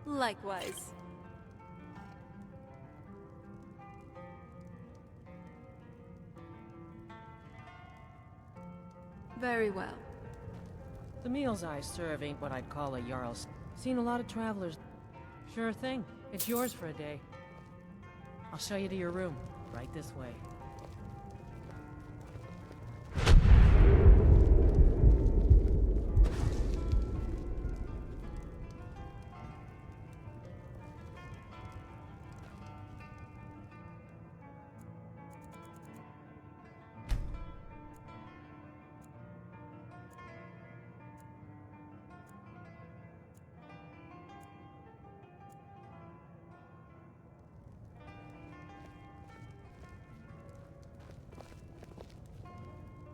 Likewise. Very well. The meals I serve ain't what I'd call a Jarl's. Seen a lot of travelers. Sure thing. It's yours for a day. I'll show you to your room. Right this way.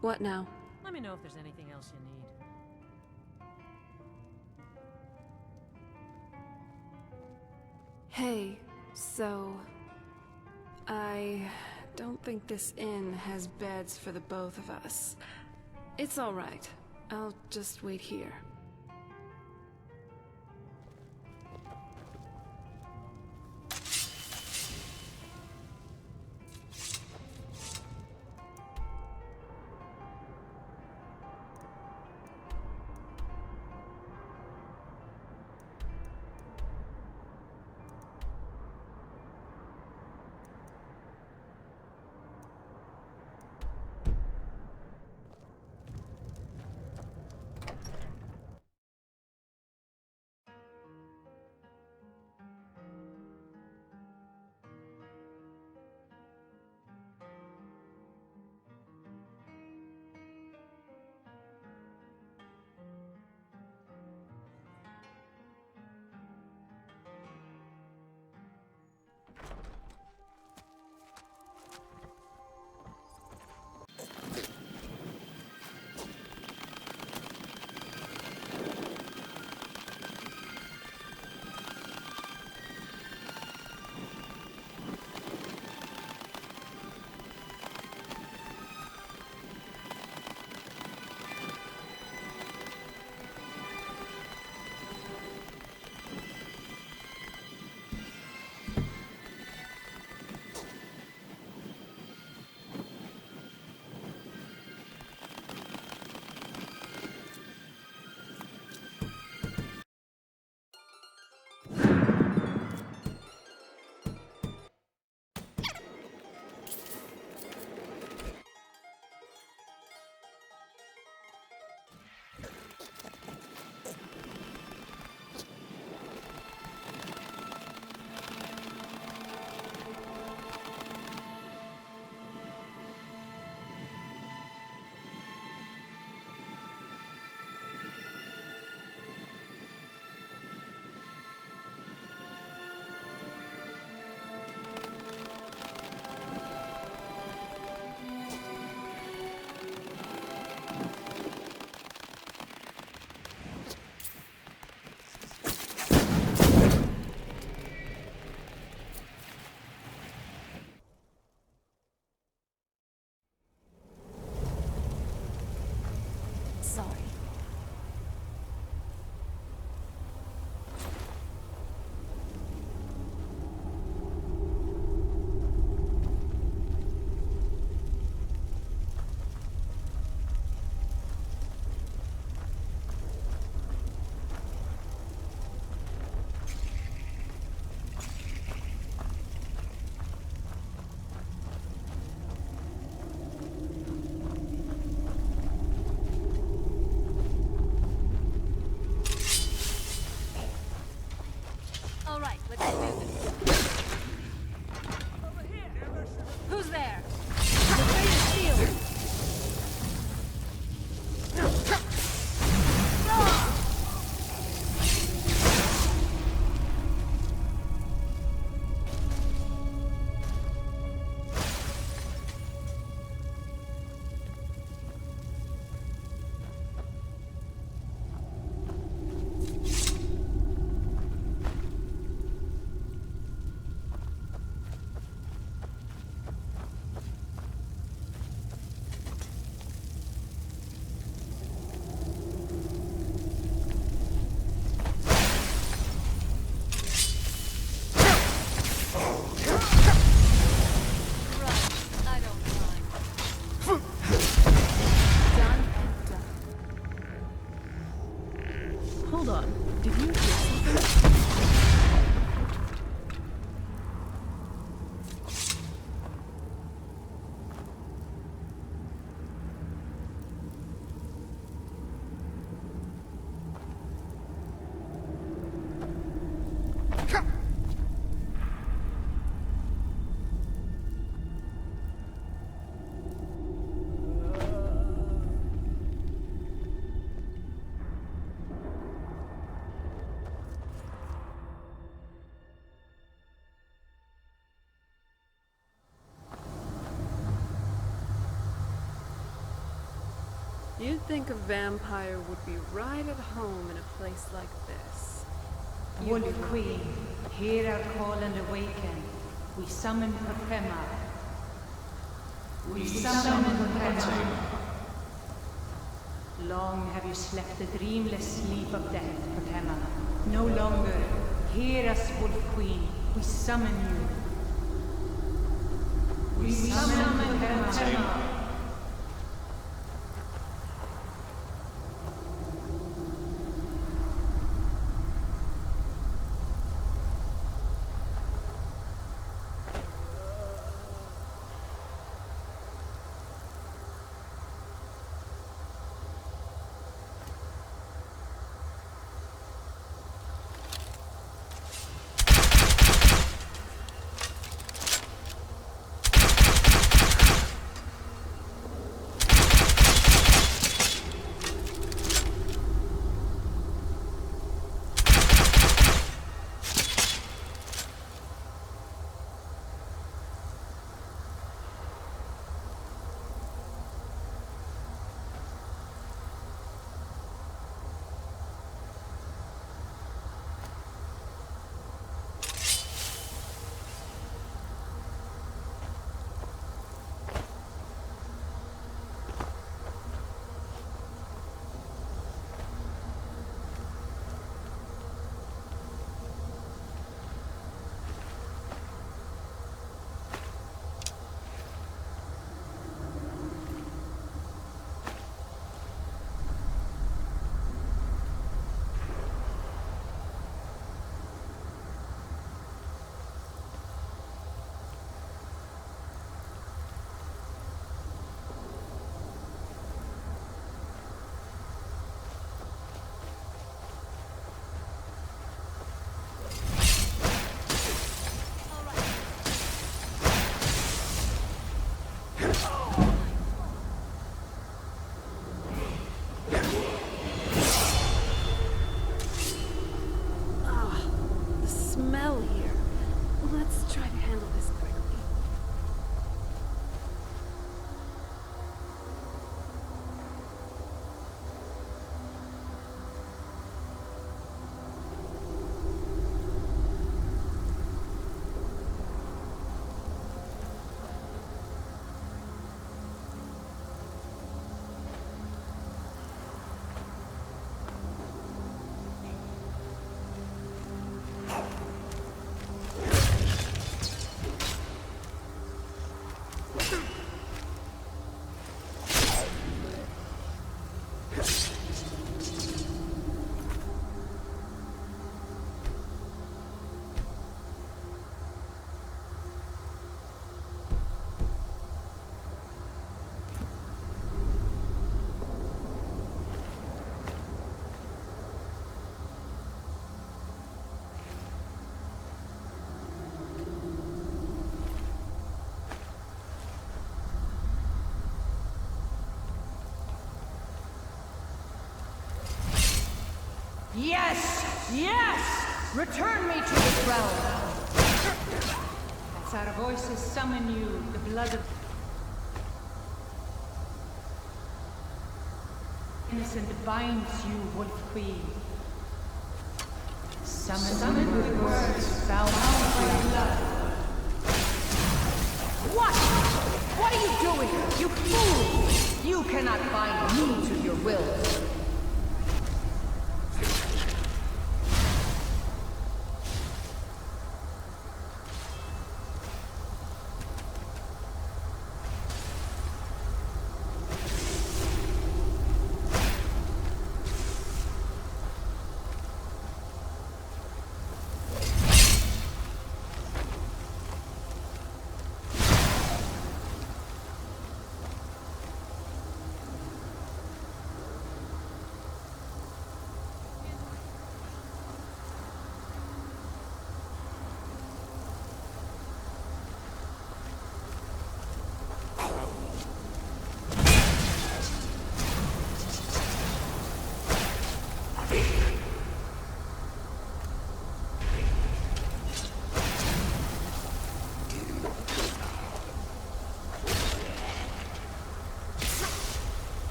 What now? Let me know if there's anything else you need. Hey, so... I don't think this inn has beds for the both of us. It's alright. I'll just wait here. Hold on. Did you hear something? You'd think a vampire would be right at home in a place like this. Wolf Queen, hear our call and awaken. We summon Profema. We summon Profema. Long have you slept the dreamless sleep of death, Profema. No longer. Hear us, Wolf Queen. We summon you. We summon Profema. Yes! Yes! Return me to this realm! As our voices summon you, the blood of innocent binds you, Wolf Queen. Summon with words bound by blood. What? What are you doing? You fool! You cannot bind me to your will.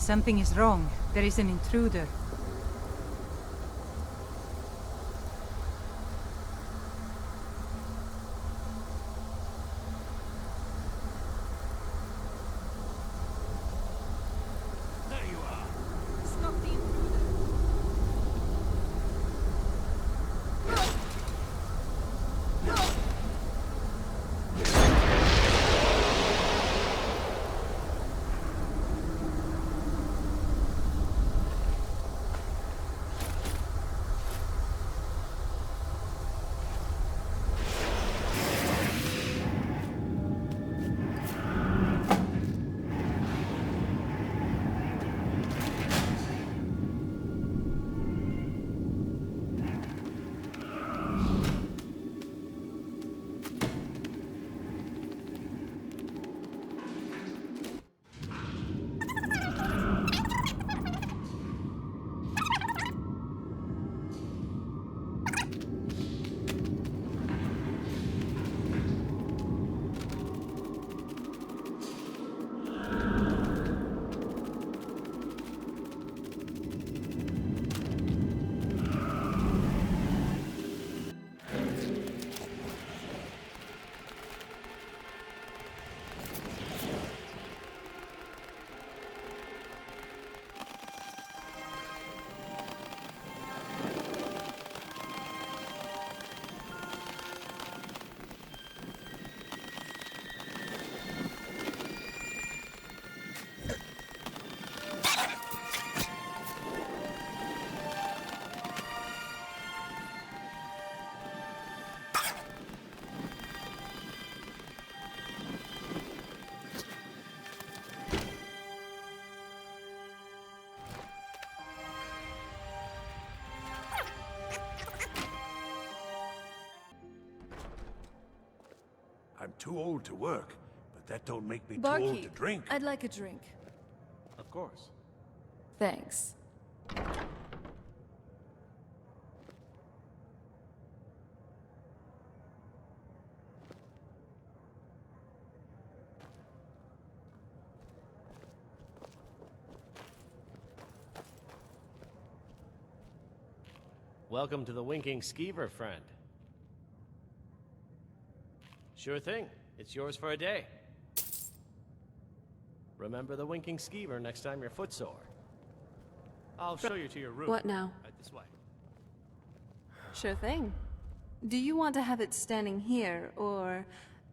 Something is wrong. There is an intruder. There you are. Stop the intruder. I'm too old to work, but that don't make me too old to Barkeep, drink. I'd like a drink. Of course. Thanks. Welcome to the Winking Skeever, friend. Sure thing. It's yours for a day. Remember the Winking Skeever next time you're footsore. I'll show you to your room. What now? Right this way. Sure thing. Do you want to have it standing here, or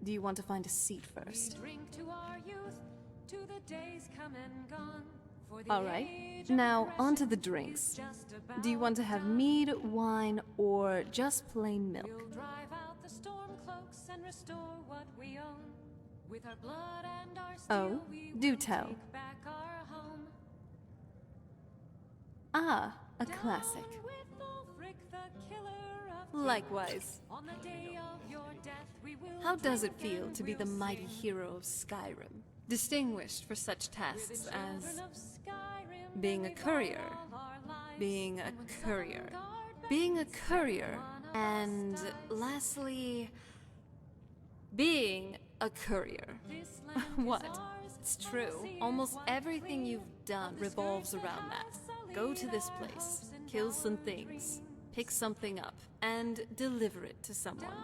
do you want to find a seat first? Drink to our youth, to the days come and gone. For the All right. age of Now, on to the progression drinks. is just about Do you want to have done. mead, wine, or just plain milk? We'll drive out the storm cloaks and restore what we own. With our blood and our steel, Oh, we do will tell. take back our home. Ah, a Down classic. with Ulfric, the killer of Likewise. On the day of your death, we will How does it drink feel and to be the we'll mighty sing. hero of Skyrim? Distinguished for such tasks as Children of Skyrim, being a we've courier, all our lives, being a and when courier, Dawnguard being a bends, courier, one of us and dies. lastly, being a courier. This land is What? ours, It's let true. us see Almost what everything we you've done of the revolves skirts around that. house, Go lead to this our place, hopes and kill our some things, dreams. pick something up, and deliver it to someone. Down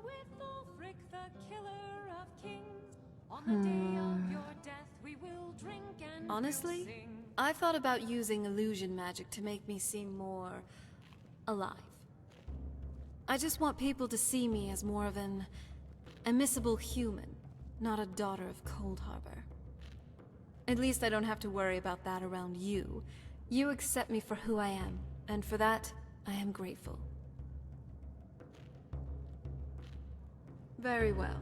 with Ulfric, the killer of kings. On the day of your death, we will drink and we'll Honestly, sing. I've thought about using illusion magic to make me seem more alive. I just want people to see me as more of an immiscible human, not a daughter of Cold Harbor. At least I don't have to worry about that around you. You accept me for who I am, and for that, I am grateful. Very well.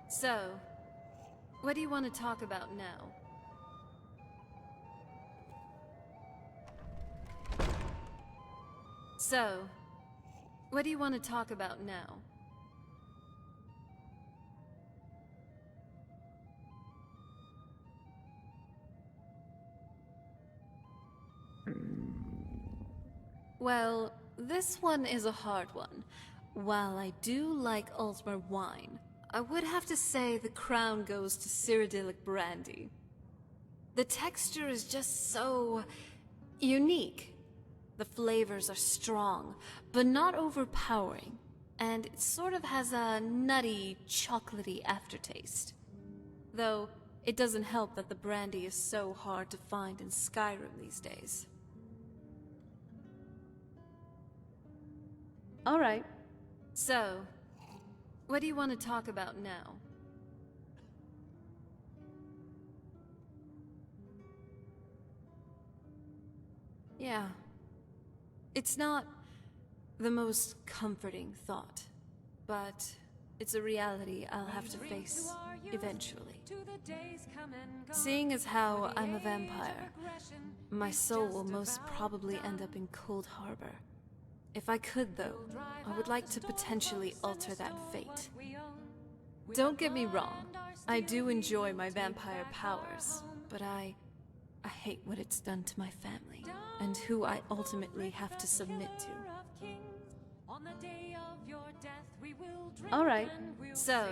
So, what do you want to talk about now? So, what do you want to talk about now? Well, this one is a hard one. While I do like Altmer wine, I would have to say the crown goes to Cyrodiilic brandy. The texture is just so unique. The flavors are strong, but not overpowering, and it sort of has a nutty, chocolatey aftertaste. Though, it doesn't help that the brandy is so hard to find in Skyrim these days. All right. So, what do you want to talk about now? Yeah. It's not the most comforting thought, but it's a reality I'll have to face eventually. Seeing as how I'm a vampire, my soul will most probably end up in Cold Harbor. If I could, though, I would like to potentially alter that fate. Don't get me wrong, I do enjoy my vampire powers, but I hate what it's done to my family, and who I ultimately have to submit to. Alright, so,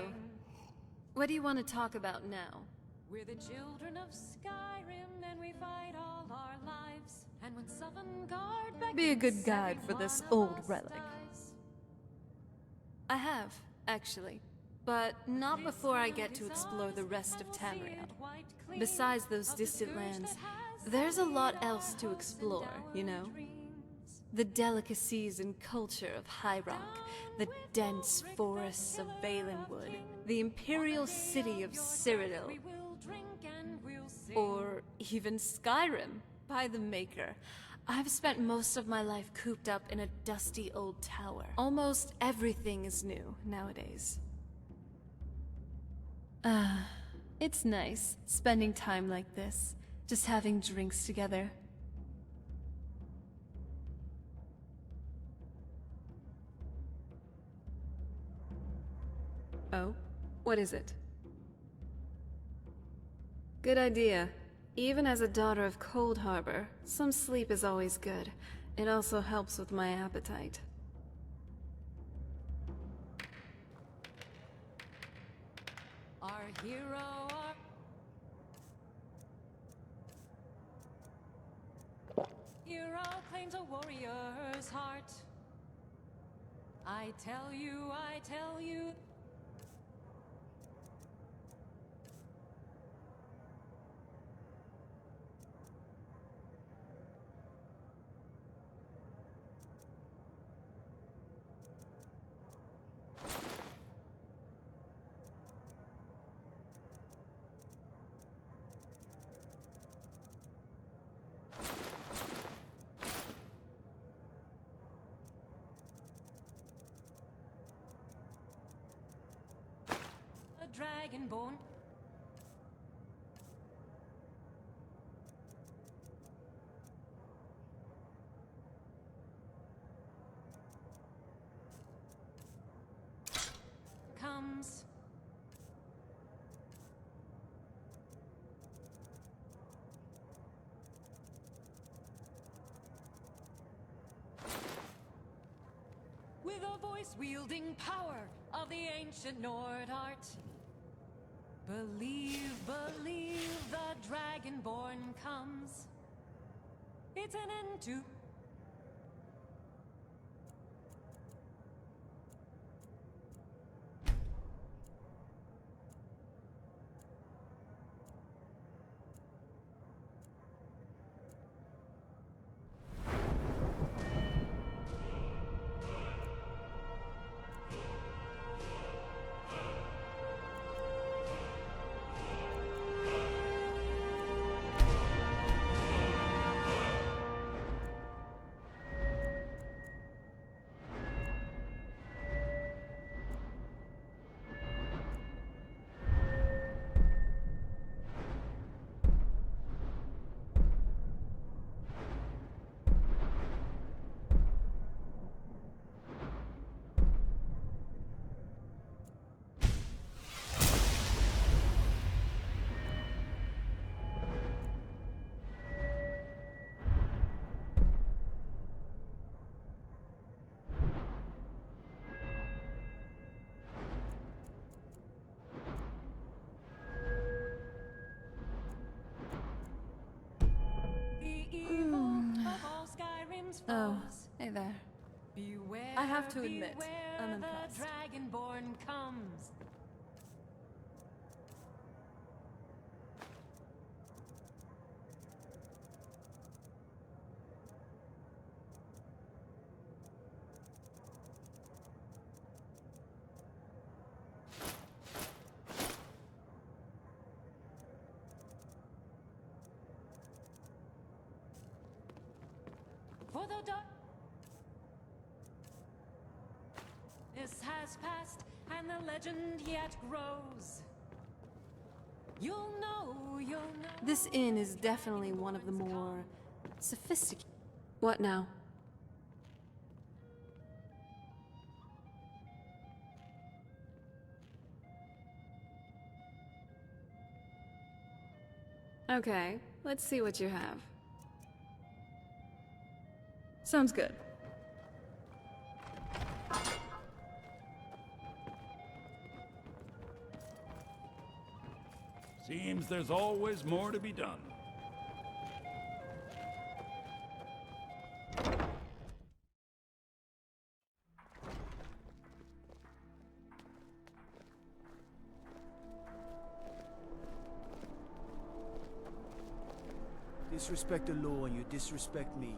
what do you want to talk about now? We're the children of Skyrim, and we fight all our lives. And when Dawnguard Be a good guide for this old relic. I have, actually. But not before I get to explore the rest of Tamriel. Besides those distant lands, there's a lot else to explore, you know? The delicacies and culture of High Rock, the dense forests of Valenwood, the imperial city of Cyrodiil, or even Skyrim, by the Maker. I've spent most of my life cooped up in a dusty old tower. Almost everything is new nowadays. It's nice, spending time like this, just having drinks together. Oh? What is it? Good idea. Even as a daughter of Cold Harbor, some sleep is always good. It also helps with my appetite. Our hero, hero claims a warrior's heart. I tell you, I tell you. Dragonborn. Comes. With a voice-wielding power of the ancient Nord art. Believe, believe the Dragonborn comes. It's an end to... have to admit, I'm impressed. The Dragonborn comes. For the darkness has passed, and the legend yet grows. You'll know. This inn is definitely one of the more sophisticated. What now? Okay, let's see what you have. Sounds good. Seems there's always more to be done. Disrespect the law and you disrespect me.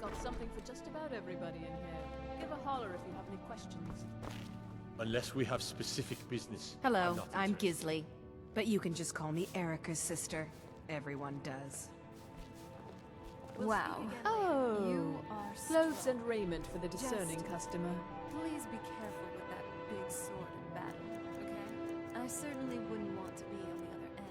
Got something for just about everybody in here. Give a holler if you have any questions. Unless we have specific business. Hello, not I'm interested. Gisley. But you can just call me Erica's sister. Everyone does. Wow. Oh, You are clothes strong. and raiment for the discerning customer. Please be careful with that big sword in battle, okay? I certainly wouldn't want to be on the other end.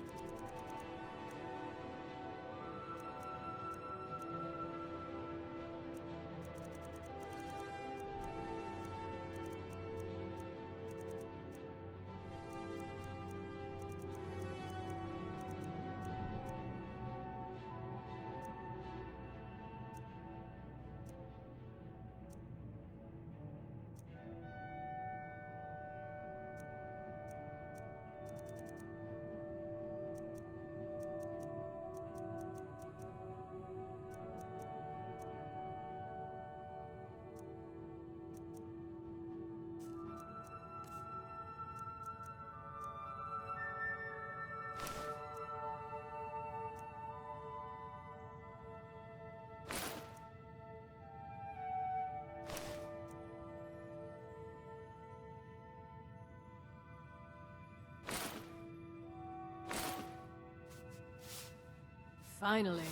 Finally.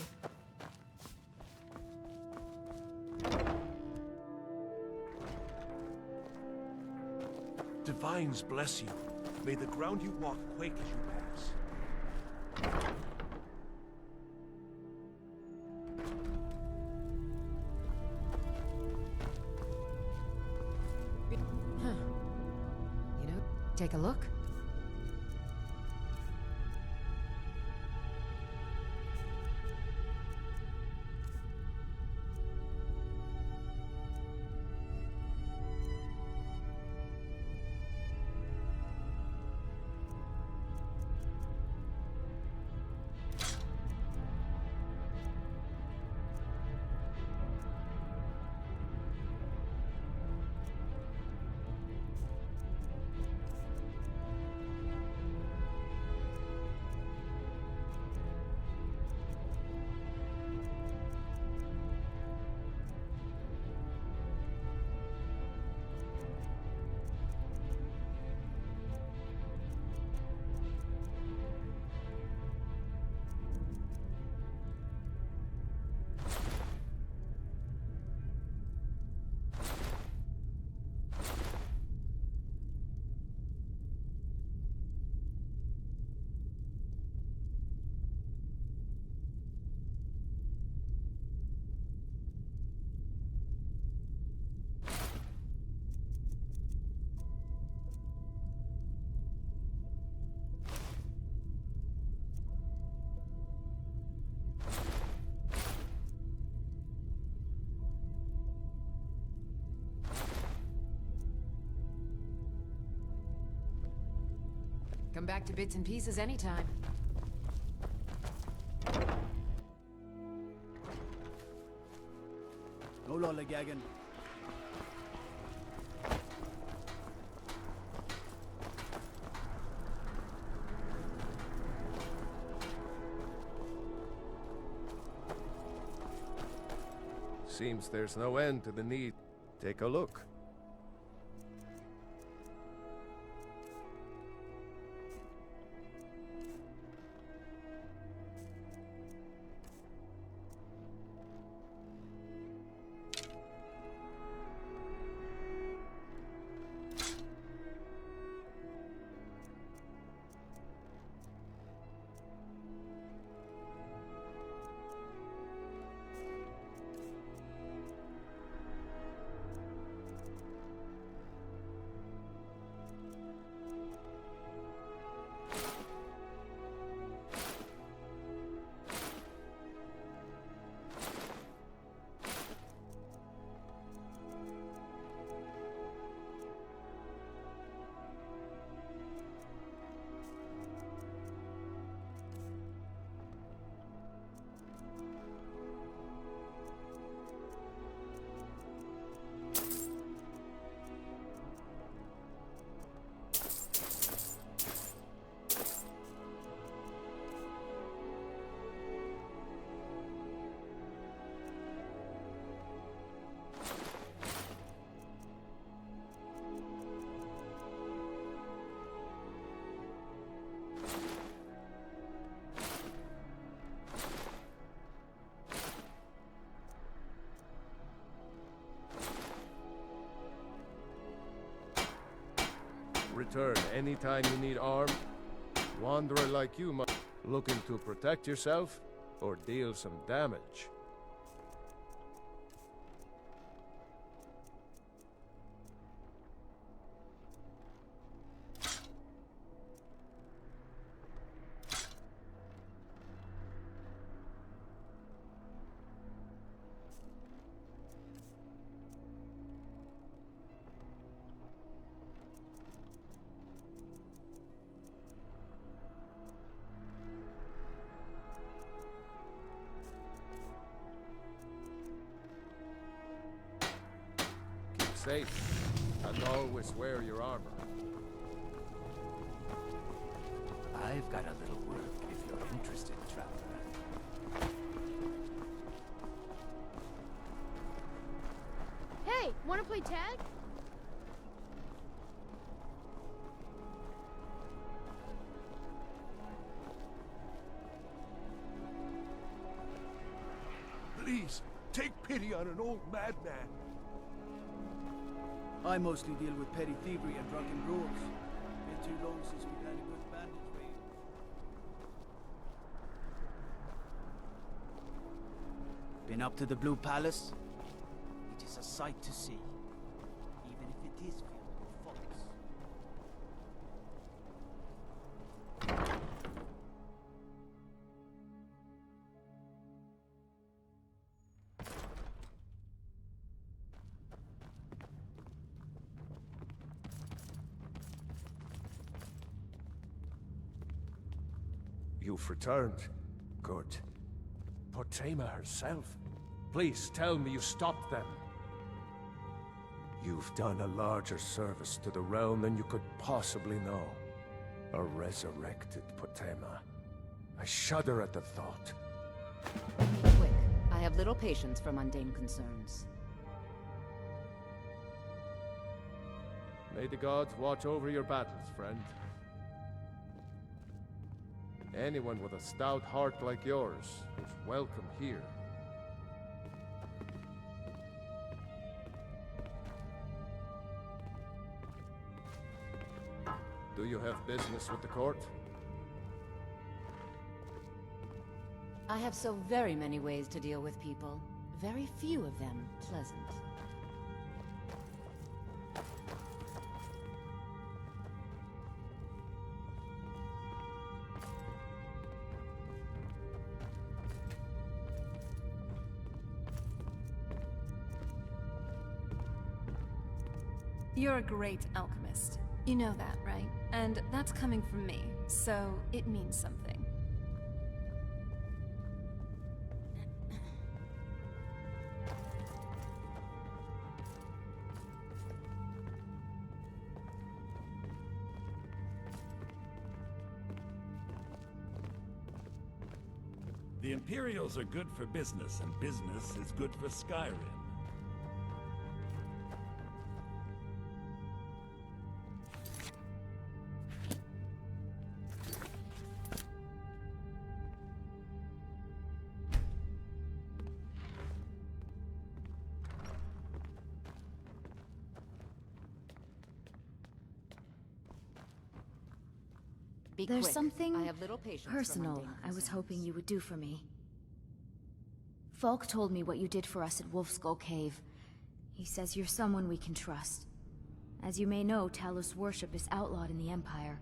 Divines bless you. May the ground you walk quake as you pass. You know, take a look. Come back to bits and pieces anytime. lollygagging. Seems there's no end to the need. Take a look. Return anytime you need armed. Wanderer like you must looking to protect yourself or deal some damage. Safe, and always wear your armor. I've got a little work if you're interested, traveler. Hey, wanna play tag? Please, take pity on an old madman. I mostly deal with petty thievery and drunken brawls. Been too long since we've had a good bandit raid. Been up to the Blue Palace? It is a sight to see, even if it is filled with fogs. You've returned. Good. Potema herself. Please tell me you stopped them. You've done a larger service to the realm than you could possibly know. A resurrected Potema. I shudder at the thought. Quick. I have little patience for mundane concerns. May the gods watch over your battles, friend. Anyone with a stout heart like yours is welcome here. Do you have business with the court? I have so very many ways to deal with people. Very few of them pleasant. You're a great alchemist. You know that, right? And that's coming from me, so it means something. The Imperials are good for business, and business is good for Skyrim. There's something I have little patience for personal mundane I was concerns. hoping you would do for me. Falk told me what you did for us at Wolfskull Cave. He says you're someone we can trust. As you may know, Talos worship is outlawed in the Empire.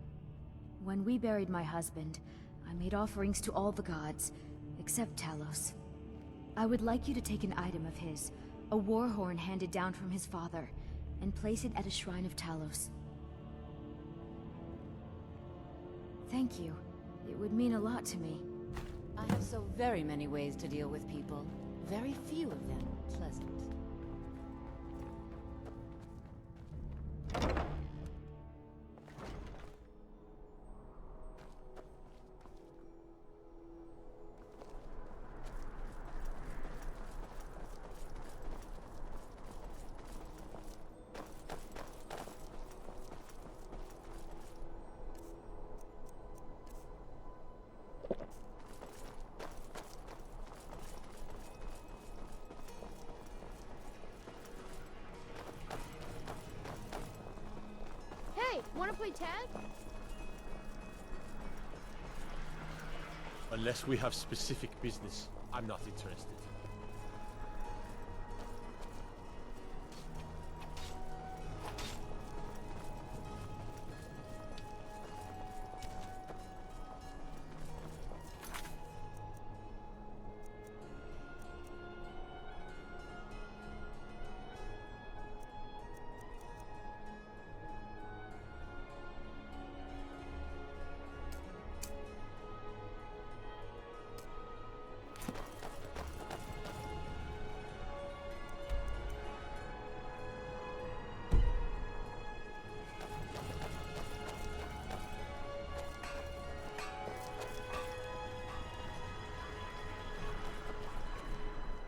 When we buried my husband, I made offerings to all the gods, except Talos. I would like you to take an item of his, a war horn handed down from his father, and place it at a shrine of Talos. Thank you. It would mean a lot to me. I have so very many ways to deal with people. Very few of them pleasant. Hey, wanna play tag? Unless we have specific business, I'm not interested.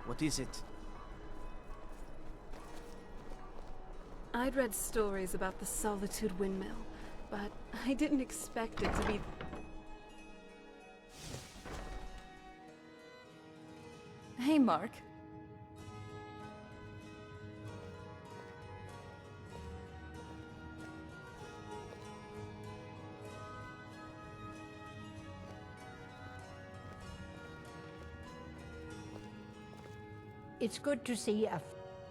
What is it? I'd read stories about the Solitude Windmill, but I didn't expect it to be... Hey, Mark. It's good to see a...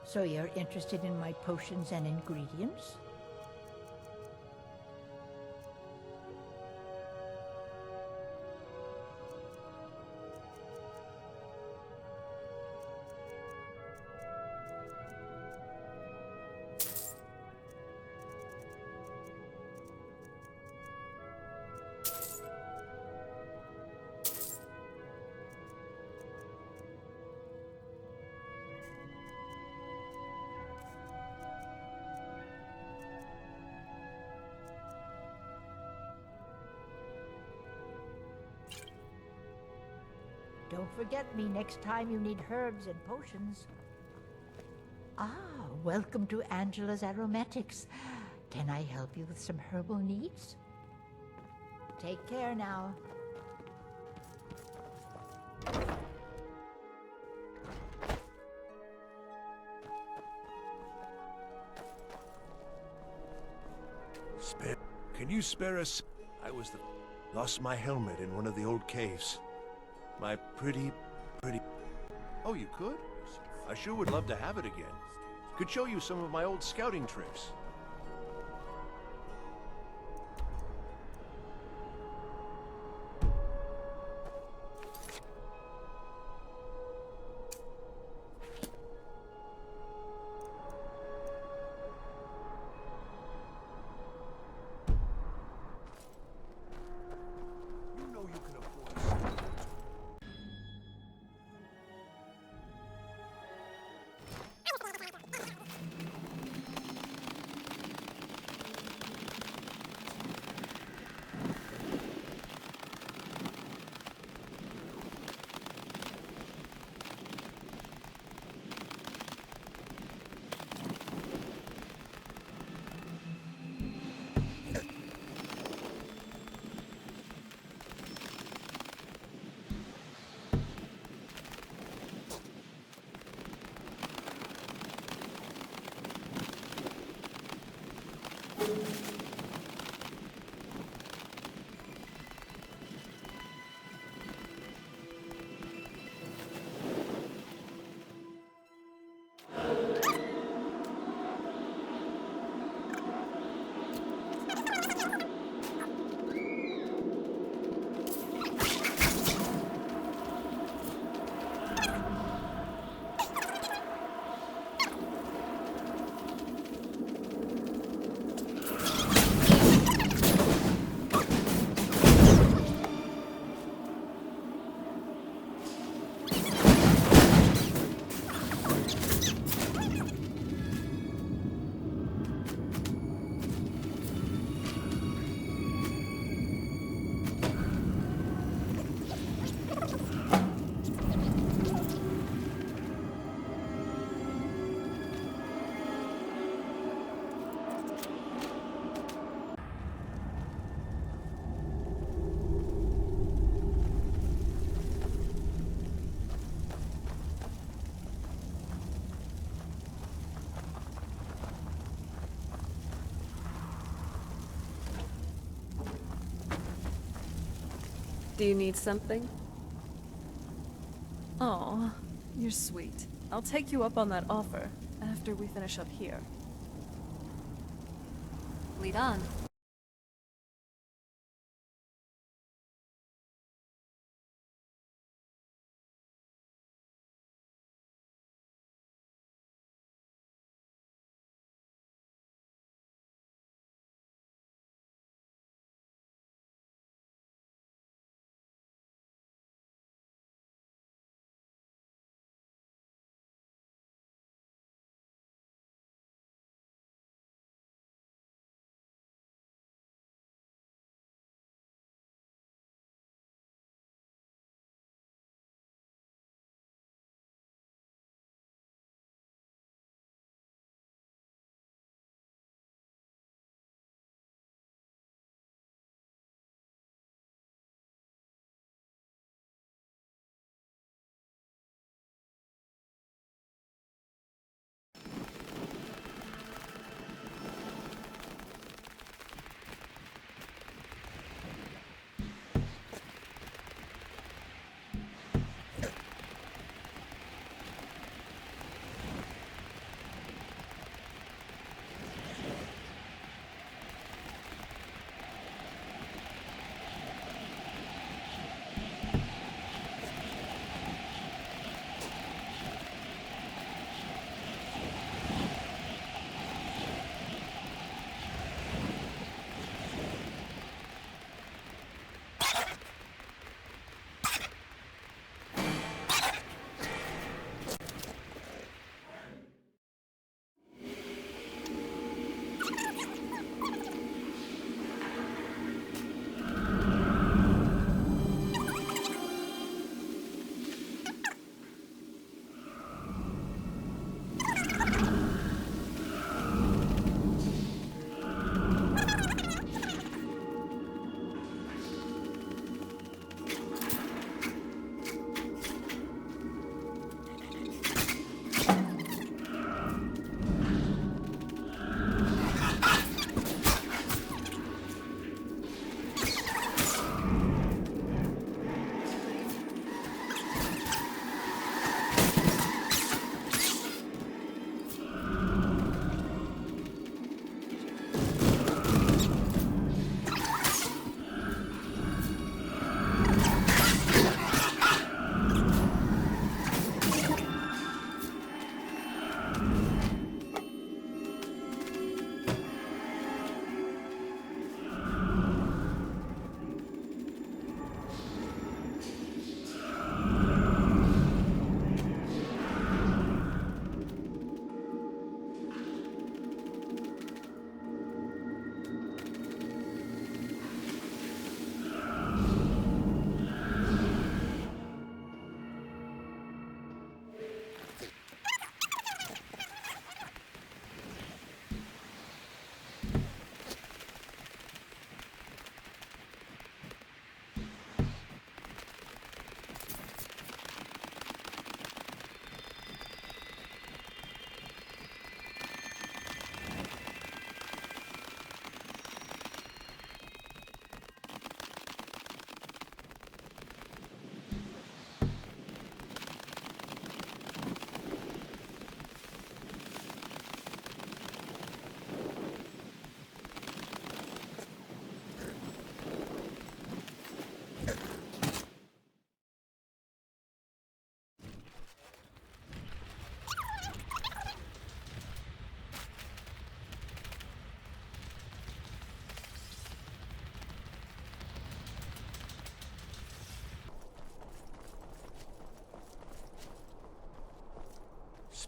So you're interested in my potions and ingredients? Don't forget me next time you need herbs and potions. Ah, welcome to Angela's Aromatics. Can I help you with some herbal needs? Take care now. Can you spare us? Lost my helmet in one of the old caves. My pretty... Oh, you could? I sure would love to have it again. Could show you some of my old scouting tricks. Do you need something? Oh, you're sweet. I'll take you up on that offer after we finish up here. Lead on.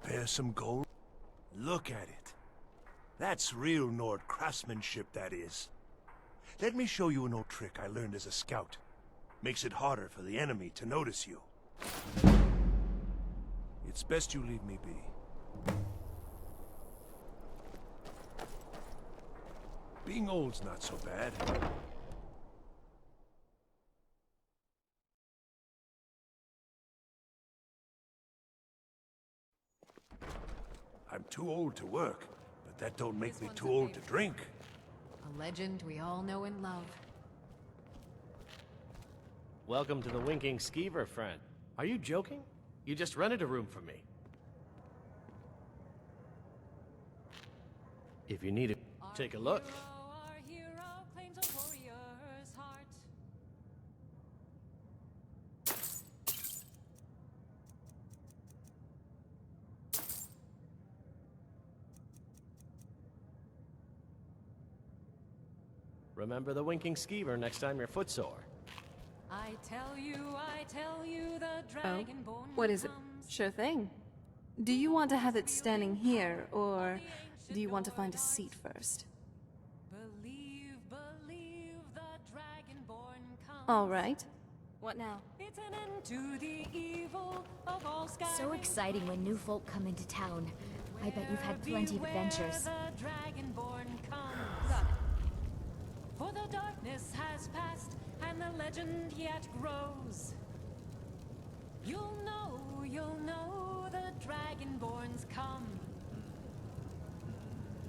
Spare some gold? Look at it. That's real Nord craftsmanship, that is. Let me show you an old trick I learned as a scout. Makes it harder for the enemy to notice you. It's best you leave me be. Being old's not so bad. I'm too old to work, but that don't make me too old to drink. A legend we all know and love. Welcome to the Winking Skeever, friend. Are you joking? You just rented a room for me. If you need it, take a look. Our hero claims a warrior's heart. Remember the Winking Skeever next time you're footsore. I tell you, the dragonborn What is it? Sure thing. Do you want to have it standing here, or do you want to find a seat first? Believe the dragonborn comes. All right. What now? It's an end to the evil of all Skyrim. So exciting when new folk come into town. I bet you've had plenty of adventures. The dragonborn comes. For the darkness has passed, and the legend yet grows. You'll know the dragonborns come.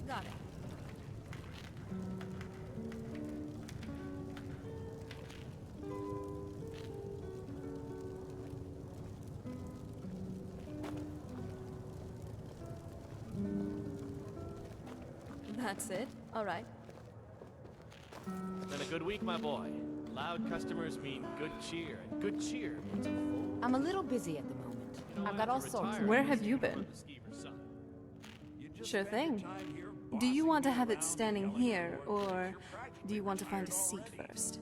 Got it. That's it? All right. Been a good week, my boy. Loud customers mean good cheer, and good cheer means a full... I'm a little busy at the moment. I've got all sorts of... Where have you been? Sure thing. Do you want to have it standing here, or do you want to find a seat first?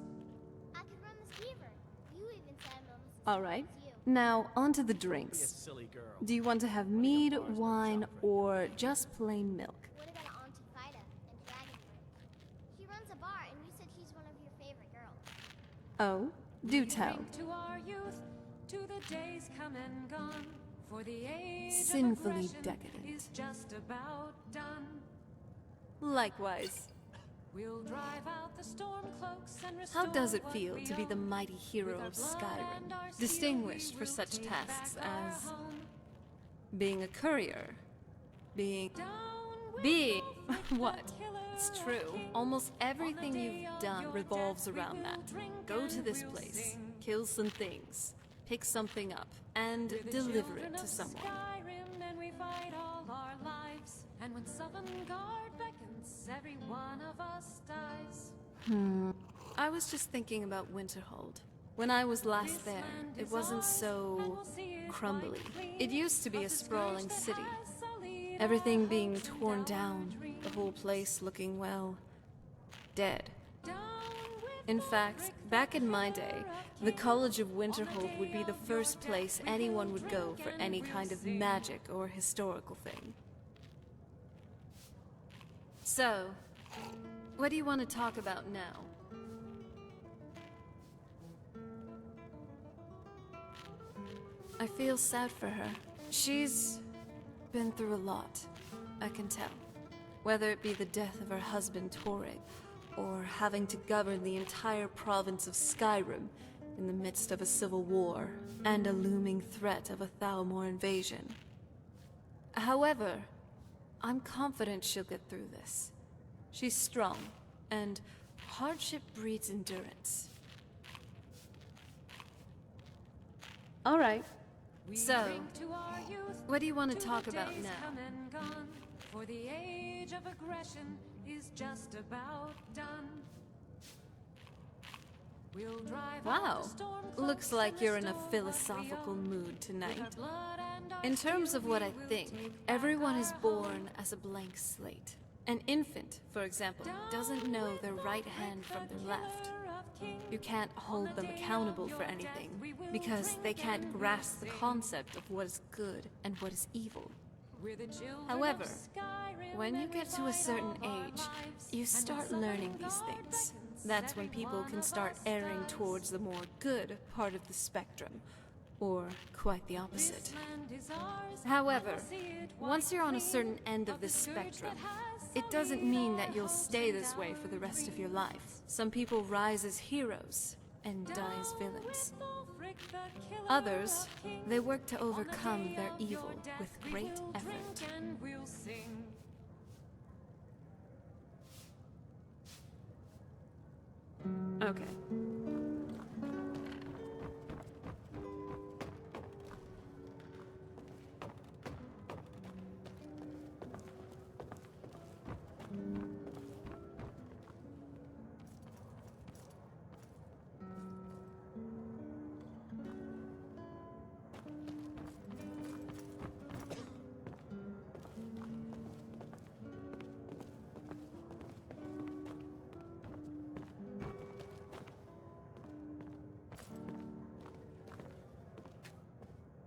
I could run the skeever. You even said I'm almost as All good right. as you. Now, on to the Be a drinks. silly girl. Do you want to have mead, wine, or just plain milk? What about Auntie Vida and Dragonborn? She runs a bar, and you said she's one of your favorite girls. Oh, do tell. Drink to our youth, to the days come and gone. For the age Sinfully of aggression decadent. is just about done. Likewise. We'll drive out the storm cloaks and restore How does it what feel we to be the own. mighty hero With our of blood and our Skyrim, steel, distinguished we for will such take tasks back our as home. being a courier, being... Down with being... the wicked what? killer It's of true. kings. Almost On everything the you've day of done your revolves death, we around will that. drink Go and to this we'll place, sing. kill some things, pick something up, and We're the deliver children it to of someone. Skyrim, and we fight all our lives. And when Dawnguard beckons, every one of us dies. I was just thinking about Winterhold. When I was last there, it wasn't so crumbly. It used to be a sprawling city. Everything being torn down, the whole place looking, well, dead. In fact, back in my day, the College of Winterhold would be the first place anyone would go for any kind of magic or historical thing. So, what do you want to talk about now? I feel sad for her. She's been through a lot, I can tell. Whether it be the death of her husband Torrig, or having to govern the entire province of Skyrim in the midst of a civil war, and a looming threat of a Thalmor invasion. However, I'm confident she'll get through this. She's strong, and hardship breeds endurance. All right. So, what do you want to talk about now? For the age of aggression is just about done. We'll drive Wow. Looks like you're in a philosophical mood tonight. In terms of what I think, everyone is born as a blank slate. An infant, for example, doesn't know their right hand from their left. You can't hold them accountable for anything, because they can't grasp the concept of what is good and what is evil. We're the children However, of Skyrim, when you and we get to a fight certain all our age, lives. you And when start Southern learning these God things. reckons That's when every people one can of start us erring does. towards the more good part of the spectrum. Or quite the opposite. This land is ours, However, and we'll see it once you're on a white certain clean end of of this the scourge spectrum, that has it doesn't sullied mean our that you'll hopes stay and this way for the our rest of your dreams. life. Some people rise as heroes and die as villains. With Ulfric, the killer Others, of kings. they work to On the overcome day their of your evil death, with we great will effort. drink and we'll sing. Okay.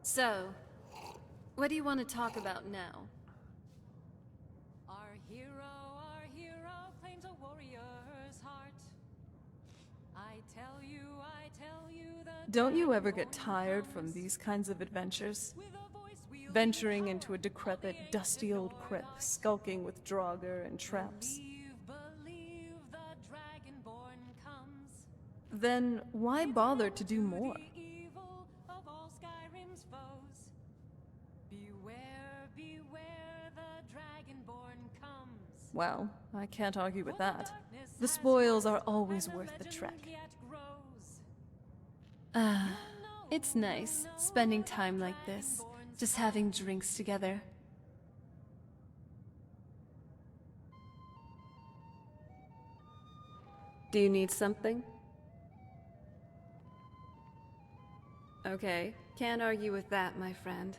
So, what do you want to talk about now? Our hero claims a warrior's heart. I tell you the Don't you ever get tired from these kinds of adventures? Venturing into a decrepit, dusty old crypt, skulking with Draugr and traps. believe the dragonborn comes. Then why bother to do more? Evil of all Skyrim's foes. Beware, beware, the dragonborn comes. Well, I can't argue with that. The spoils are always worth the trek. Ah, it's nice, spending time like this, just having drinks together. Do you need something? Okay, can't argue with that, my friend.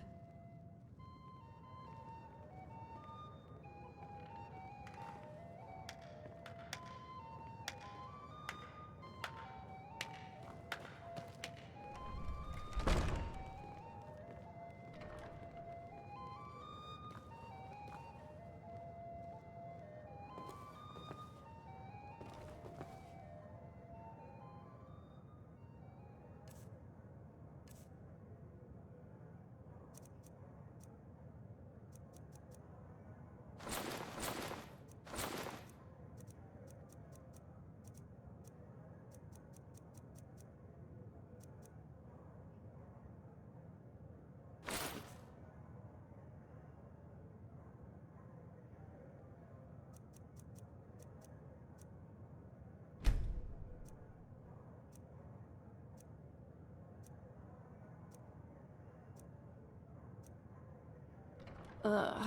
Ugh.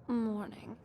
Morning.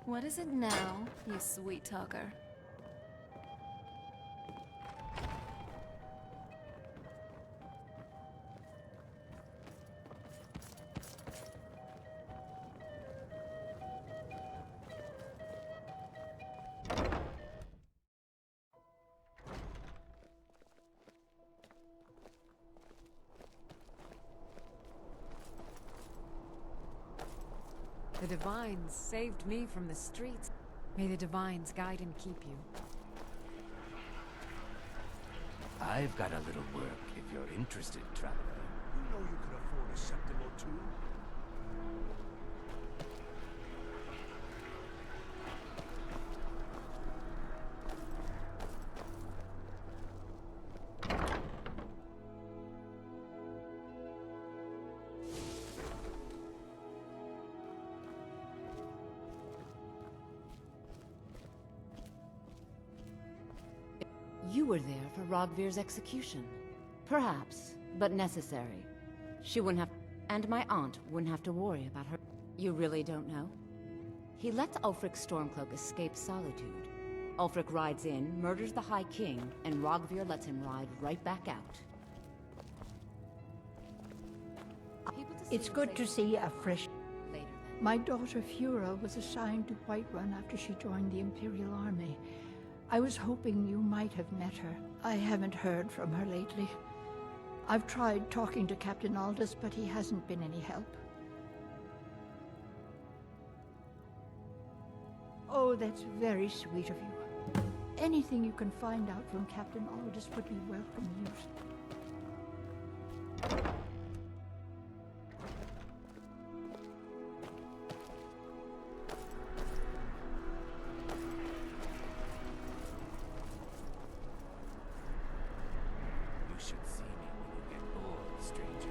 What is it now, you sweet talker? The Divines saved me from the streets. May the Divines guide and keep you. I've got a little work if you're interested, traveler. You know you can afford a septim or two. were there for Rogvir's execution. Perhaps, but necessary. She wouldn't have... And my aunt wouldn't have to worry about her. You really don't know? He lets Ulfric Stormcloak escape solitude. Ulfric rides in, murders the High King, and Rogvir lets him ride right back out. It's good to see a fresh... My daughter Fura was assigned to Whiterun after she joined the Imperial Army. I was hoping you might have met her. I haven't heard from her lately. I've tried talking to Captain Aldous, but he hasn't been any help. Oh, that's very sweet of you. Anything you can find out from Captain Aldous would be welcome news. You should see me when you get bored, stranger.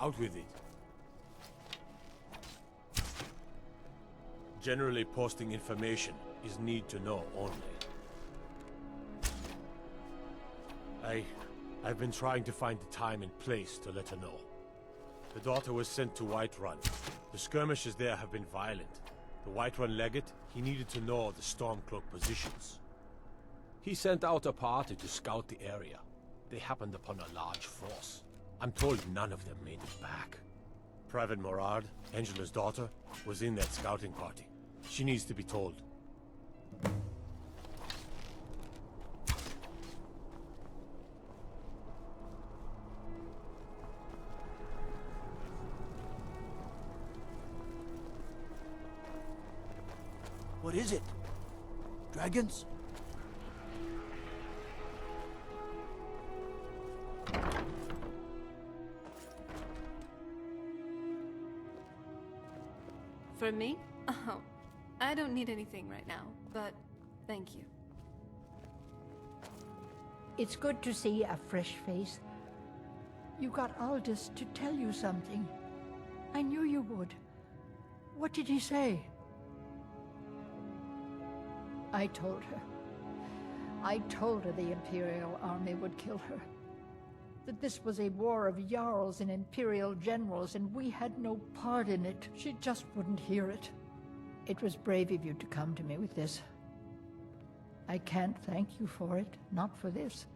Out with it. Generally posting information is need to know only. I've been trying to find the time and place to let her know. The daughter was sent to Whiterun. The skirmishes there have been violent. The Whiterun legate, he needed to know the Stormcloak positions. He sent out a party to scout the area. They happened upon a large force. I'm told none of them made it back. Private Morard, Angela's daughter, was in that scouting party. She needs to be told. What is it? Dragons? For me? Oh, I don't need anything right now, but thank you. It's good to see a fresh face. You got Aldous to tell you something. I knew you would. What did he say? I told her. I told her the Imperial Army would kill her. That this was a war of Jarls and Imperial generals, and we had no part in it. She just wouldn't hear it. It was brave of you to come to me with this. I can't thank you for it, not for this.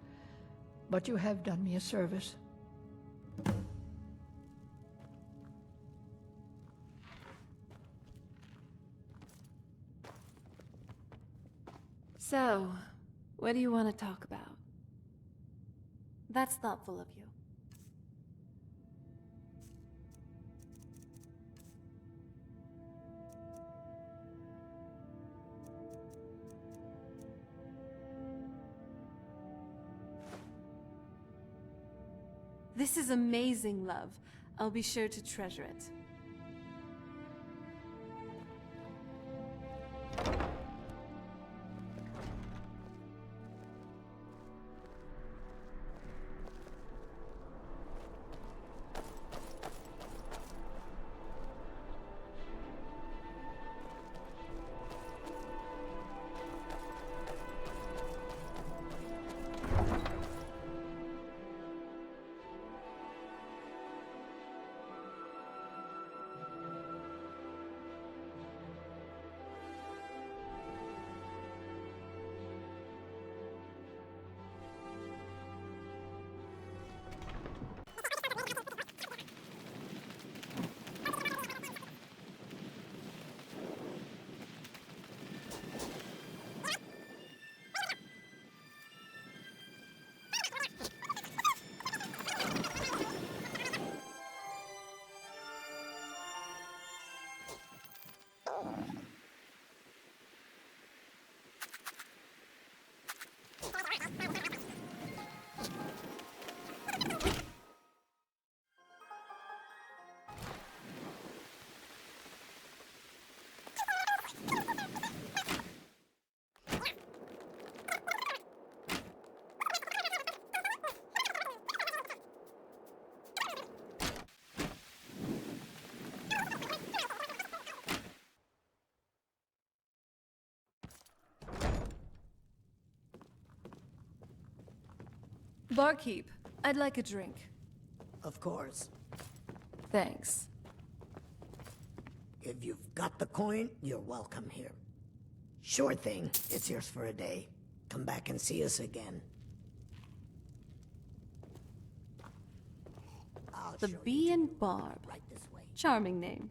But you have done me a service. So, what do you want to talk about? That's thoughtful of you. This is amazing, love. I'll be sure to treasure it. Barkeep, I'd like a drink. Of course. Thanks. If you've got the coin, you're welcome here. Sure thing, it's yours for a day. Come back and see us again. The Bee and Barb. Right this way. Charming name.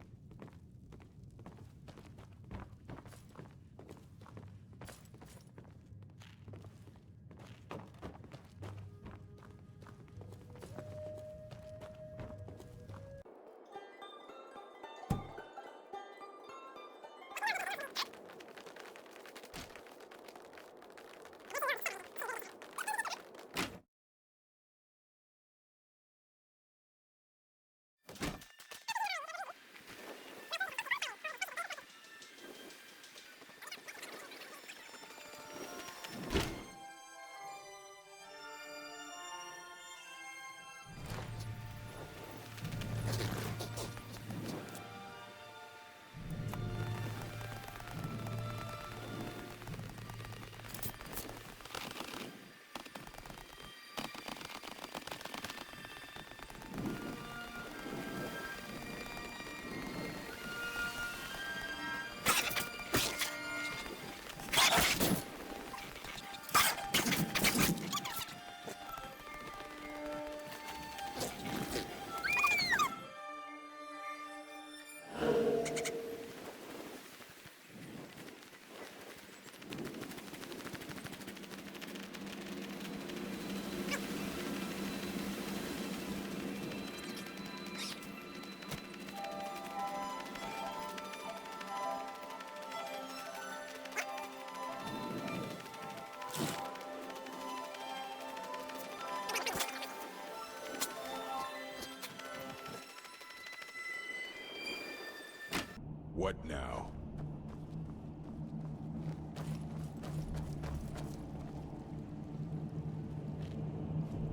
What now?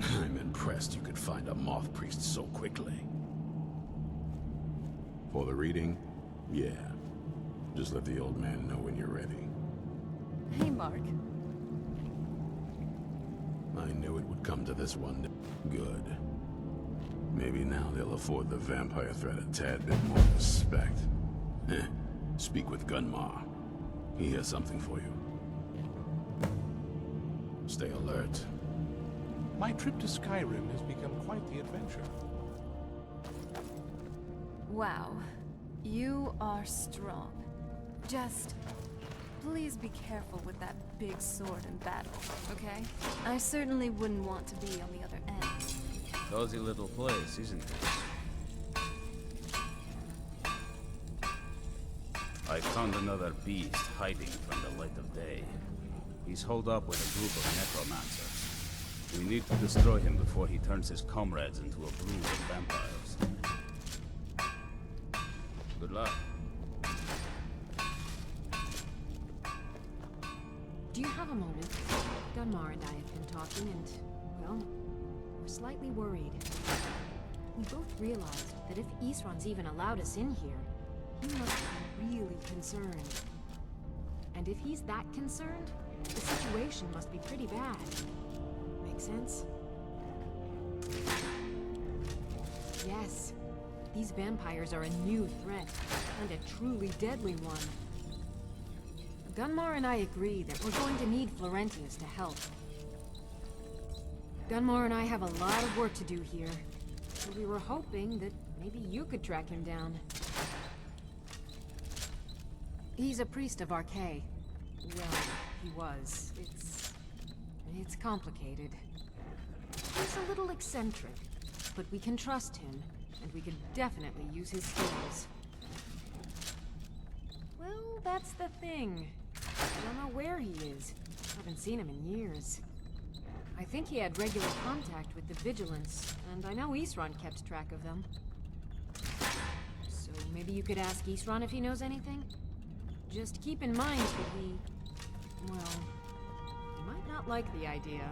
I'm impressed you could find a moth priest so quickly. For the reading? Yeah. Just let the old man know when you're ready. Hey, Mark. I knew it would come to this one day. Good. Maybe now they'll afford the vampire threat a tad bit more respect. Speak with Gunmar. He has something for you. Stay alert. My trip to Skyrim has become quite the adventure. Wow. You are strong. Just please be careful with that big sword in battle, okay? I certainly wouldn't want to be on the other end. Cozy little place, isn't it? I found another beast hiding from the light of day. He's holed up with a group of necromancers. We need to destroy him before he turns his comrades into a brood of vampires. Good luck. Do you have a moment? Gunmar and I have been talking and, well, we're slightly worried. We both realized that if Isran's even allowed us in here, he must be really concerned. And if he's that concerned, the situation must be pretty bad. Make sense? Yes. These vampires are a new threat, and a truly deadly one. Gunmar and I agree that we're going to need Florentius to help. Gunmar and I have a lot of work to do here, so we were hoping that maybe you could track him down. He's a priest of Archay. Well, he was. It's complicated. He's a little eccentric, but we can trust him, and we can definitely use his skills. Well, that's the thing. I don't know where he is. Haven't seen him in years. I think he had regular contact with the Vigilance, and I know Isran kept track of them. So maybe you could ask Isran if he knows anything? Just keep in mind that he... well, he might not like the idea.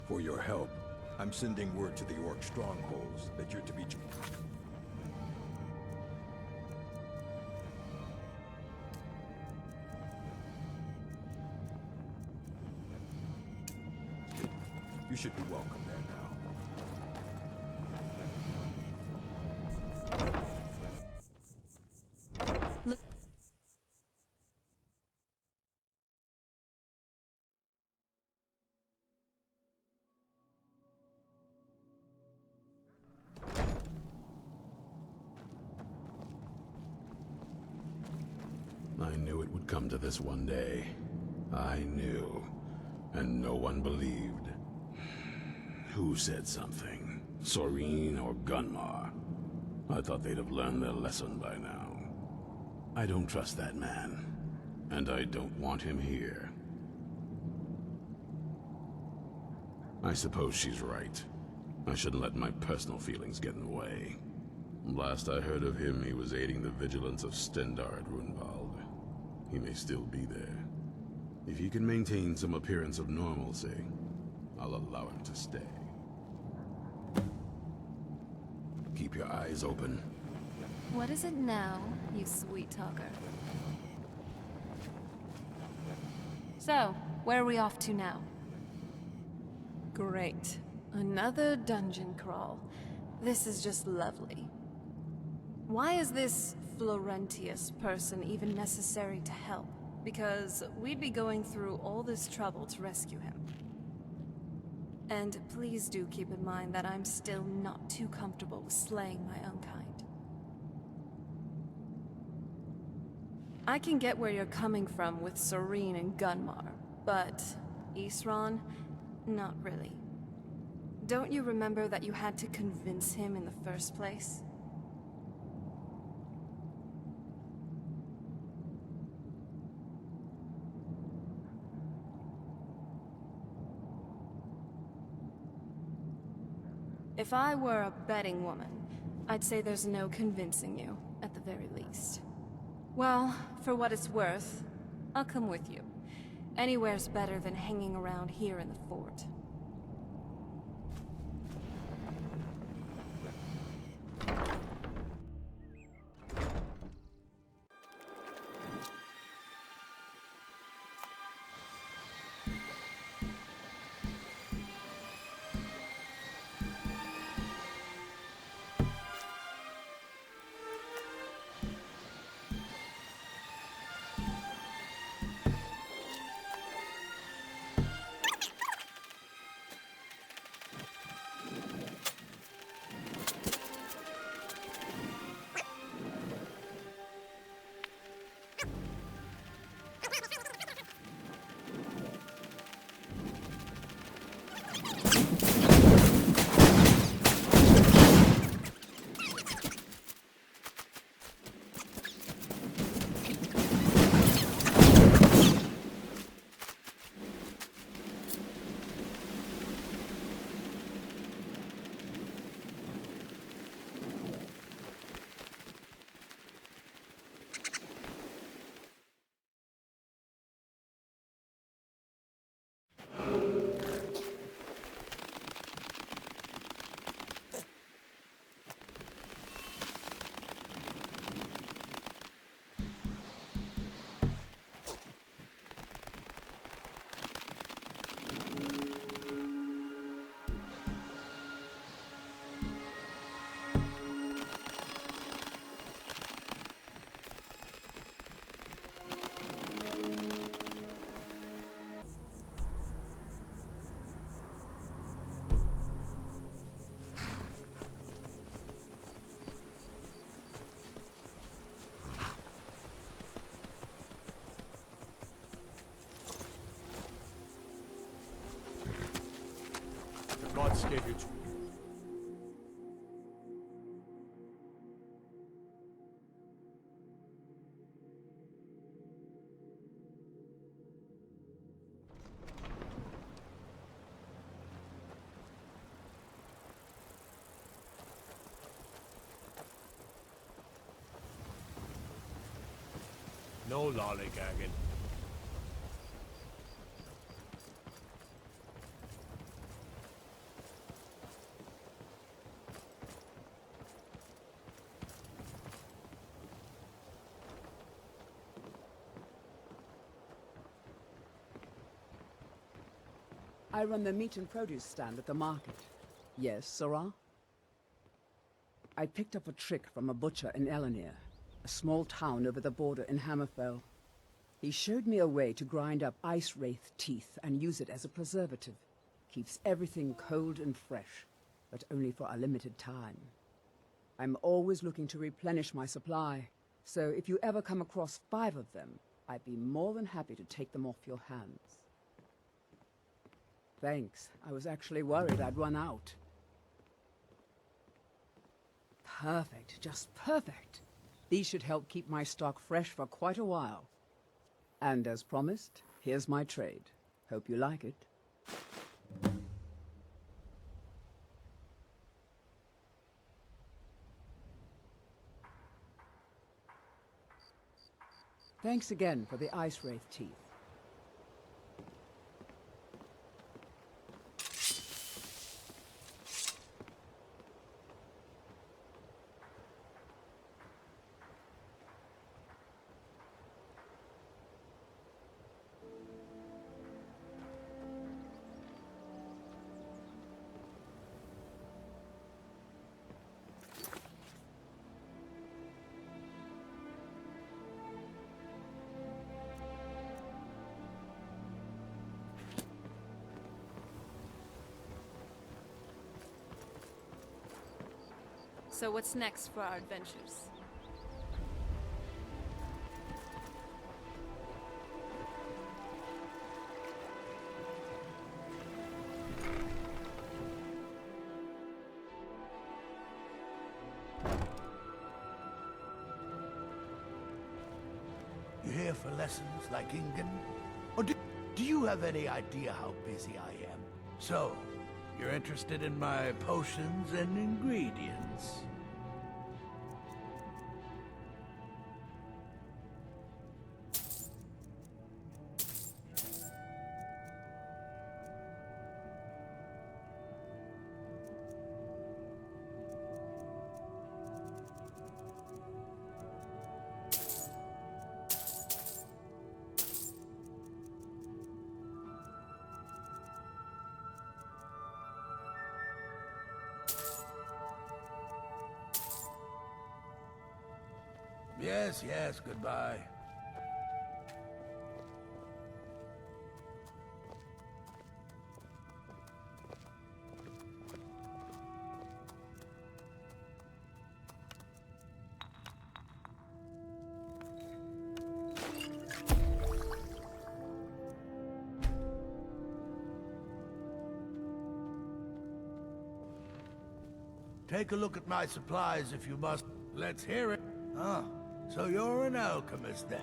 For your help, I'm sending word to the Orc strongholds that you're to be... You should be welcome there now. Look. I knew it would come to this one day. I knew. And no one believed. Who said something? Serena or Gunmar? I thought they'd have learned their lesson by now. I don't trust that man. And I don't want him here. I suppose she's right. I shouldn't let my personal feelings get in the way. Last I heard of him, he was aiding the vigilance of Stendarr at Runvald. He may still be there. If he can maintain some appearance of normalcy, I'll allow him to stay. Keep your eyes open. What is it now, you sweet talker? So, where are we off to now? Great. Another dungeon crawl. This is just lovely. Why is this Florentius person even necessary to help? Because we'd be going through all this trouble to rescue him. And please do keep in mind that I'm still not too comfortable with slaying my own kind. I can get where you're coming from with Serena and Gunmar, but Isran, not really. Don't you remember that you had to convince him in the first place? If I were a betting woman, I'd say there's no convincing you, at the very least. Well, for what it's worth, I'll come with you. Anywhere's better than hanging around here in the fort. The gods gave you... No lollygagging. I run the meat and produce stand at the market. Yes, Sarah? I picked up a trick from a butcher in Elenir, a small town over the border in Hammerfell. He showed me a way to grind up ice wraith teeth and use it as a preservative. Keeps everything cold and fresh, but only for a limited time. I'm always looking to replenish my supply, so if you ever come across 5 of them, I'd be more than happy to take them off your hands. Thanks. I was actually worried I'd run out. Perfect. Just perfect. These should help keep my stock fresh for quite a while. And as promised, here's my trade. Hope you like it. Thanks again for the ice wraith teeth. So what's next for our adventures? You here for lessons like Ingen? Or do you have any idea how busy I am? So, you're interested in my potions and ingredients? Yes, goodbye. Take a look at my supplies if you must. Let's hear it. Ah, so you're an alchemist then?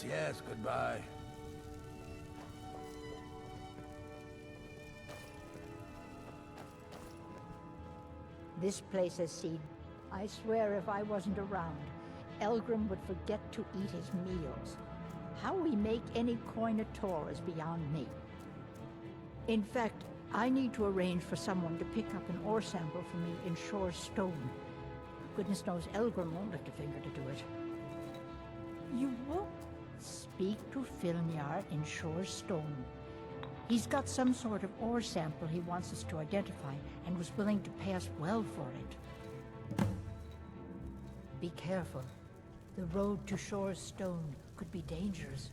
Yes, goodbye. This place has seen. I swear if I wasn't around, Elgrim would forget to eat his meals. How we make any coin at all is beyond me. In fact, I need to arrange for someone to pick up an ore sample for me in Shore's stone. Goodness knows Elgrim won't lift a finger to do it. You won't? Speak to Filnyar in Shore's stone. He's got some sort of ore sample he wants us to identify and was willing to pay us well for it. Be careful. The road to Shore's stone could be dangerous.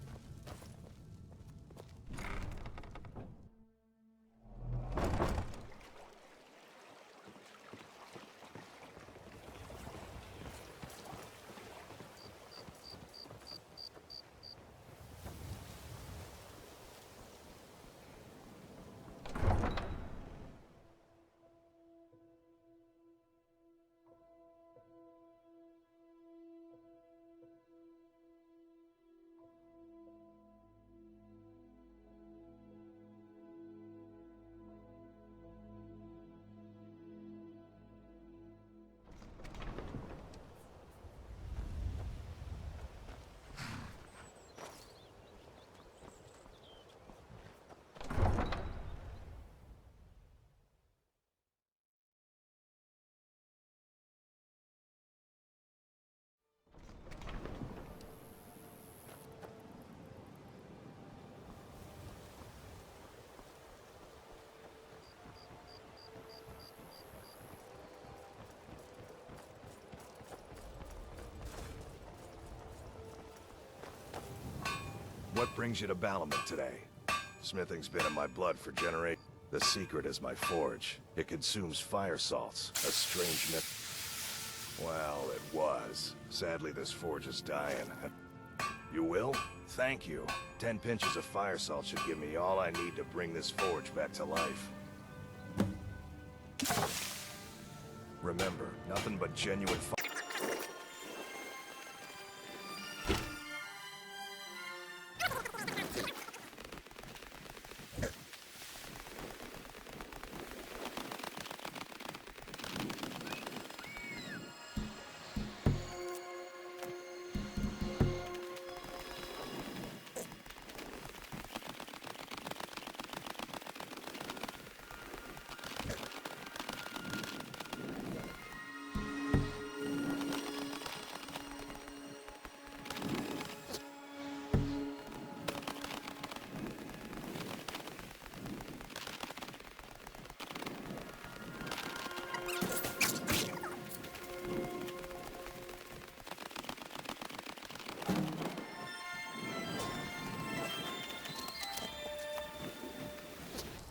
What brings you to Balamut today? Smithing's been in my blood for generations. The secret is my forge. It consumes fire salts, a strange myth. Well, it was. Sadly, this forge is dying. You will? Thank you. 10 pinches of fire salt should give me all I need to bring this forge back to life. Remember, nothing but genuine fire.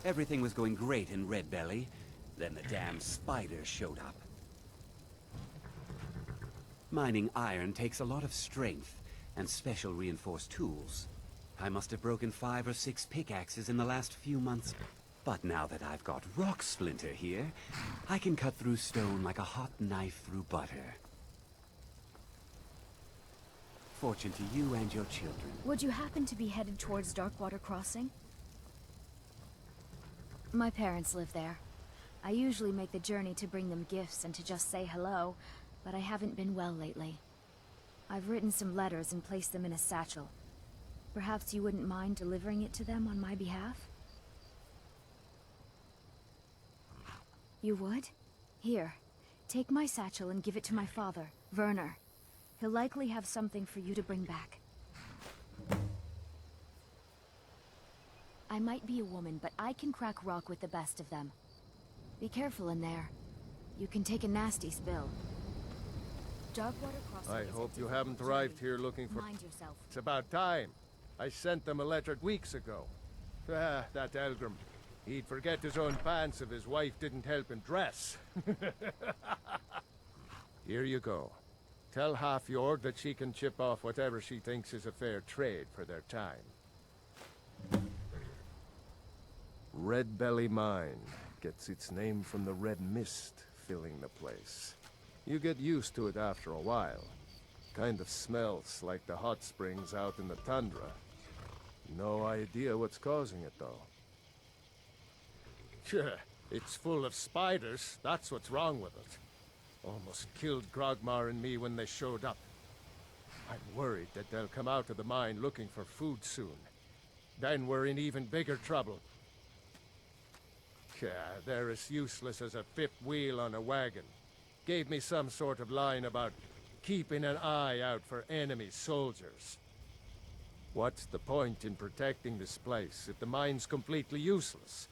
Everything was going great in Red Belly. Then the damn spiders showed up. Mining iron takes a lot of strength and special reinforced tools. I must have broken 5 or 6 pickaxes in the last few months. But now that I've got Rock Splinter here, I can cut through stone like a hot knife through butter. Fortune to you and your children. Would you happen to be headed towards Darkwater Crossing? My parents live there. I usually make the journey to bring them gifts and to just say hello, but I haven't been well lately. I've written some letters and placed them in a satchel. Perhaps you wouldn't mind delivering it to them on my behalf? You would? Here, take my satchel and give it to my father, Werner. He'll likely have something for you to bring back. I might be a woman, but I can crack rock with the best of them. Be careful in there. You can take a nasty spill. Darkwater Crossing. I hope you haven't arrived here looking for... Mind yourself. It's about time. I sent them a letter weeks ago. Ah, that Elgrim. He'd forget his own pants if his wife didn't help him dress. Here you go. Tell Half-Yord that she can chip off whatever she thinks is a fair trade for their time. Red Belly Mine gets its name from the red mist filling the place. You get used to it after a while. Kind of smells like the hot springs out in the tundra. No idea what's causing it, though. Sure, it's full of spiders. That's what's wrong with it. Almost killed Grogmar and me when they showed up. I'm worried that they'll come out of the mine looking for food soon. Then we're in even bigger trouble. Yeah, they're as useless as a fifth wheel on a wagon. Gave me some sort of line about keeping an eye out for enemy soldiers. What's the point in protecting this place if the mine's completely useless?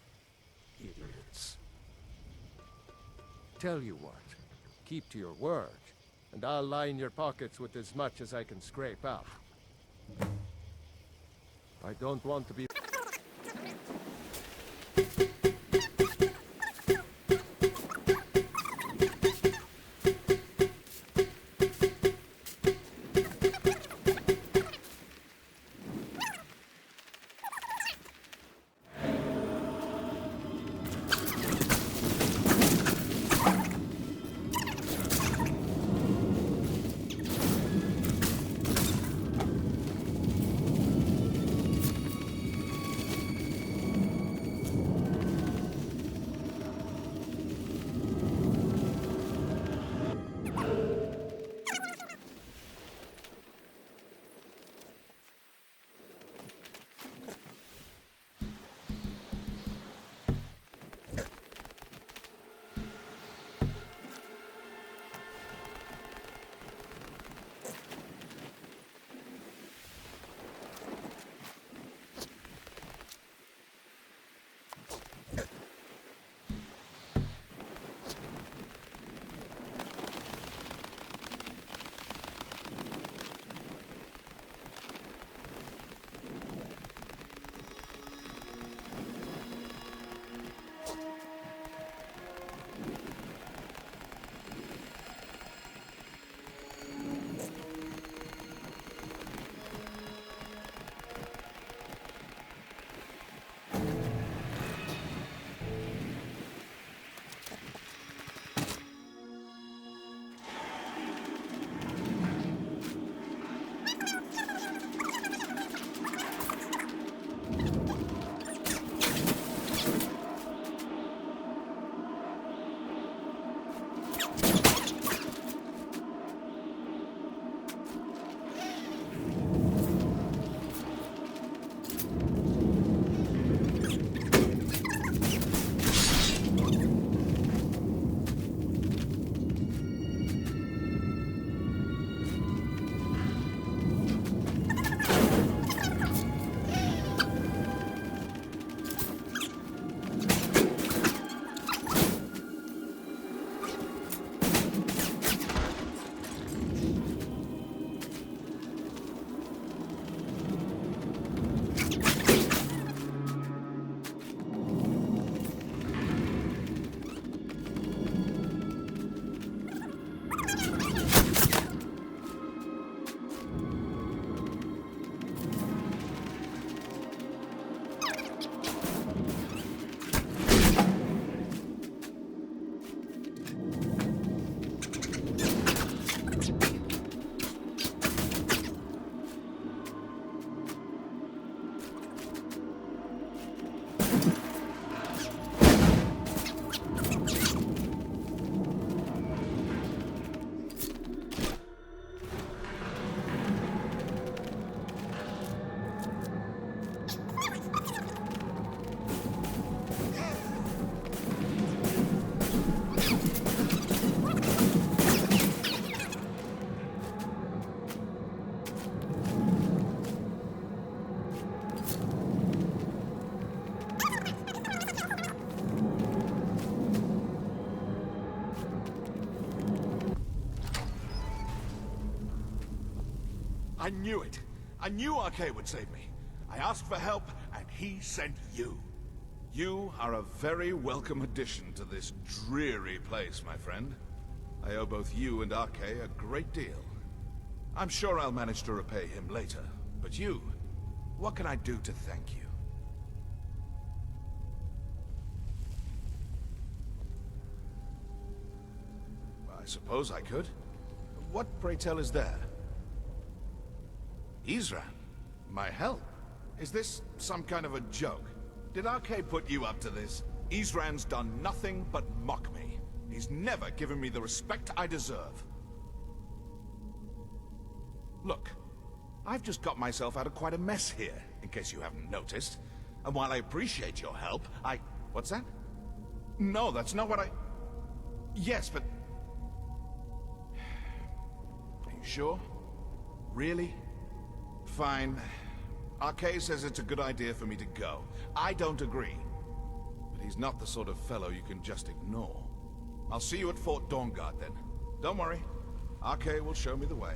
Idiots. Tell you what, keep to your word, and I'll line your pockets with as much as I can scrape up. I don't want to be... I knew it. I knew RK would save me. I asked for help, and he sent you. You are a very welcome addition to this dreary place, my friend. I owe both you and RK a great deal. I'm sure I'll manage to repay him later. But you, what can I do to thank you? I suppose I could. What, pray tell, is there? Isran? My help? Is this some kind of a joke? Did RK put you up to this? Isran's done nothing but mock me. He's never given me the respect I deserve. Look, I've just got myself out of quite a mess here, in case you haven't noticed. And while I appreciate your help, What's that? No, that's not what I... Yes, but... Are you sure? Really? Fine. RK says it's a good idea for me to go. I don't agree. But he's not the sort of fellow you can just ignore. I'll see you at Fort Dawnguard then. Don't worry. RK will show me the way.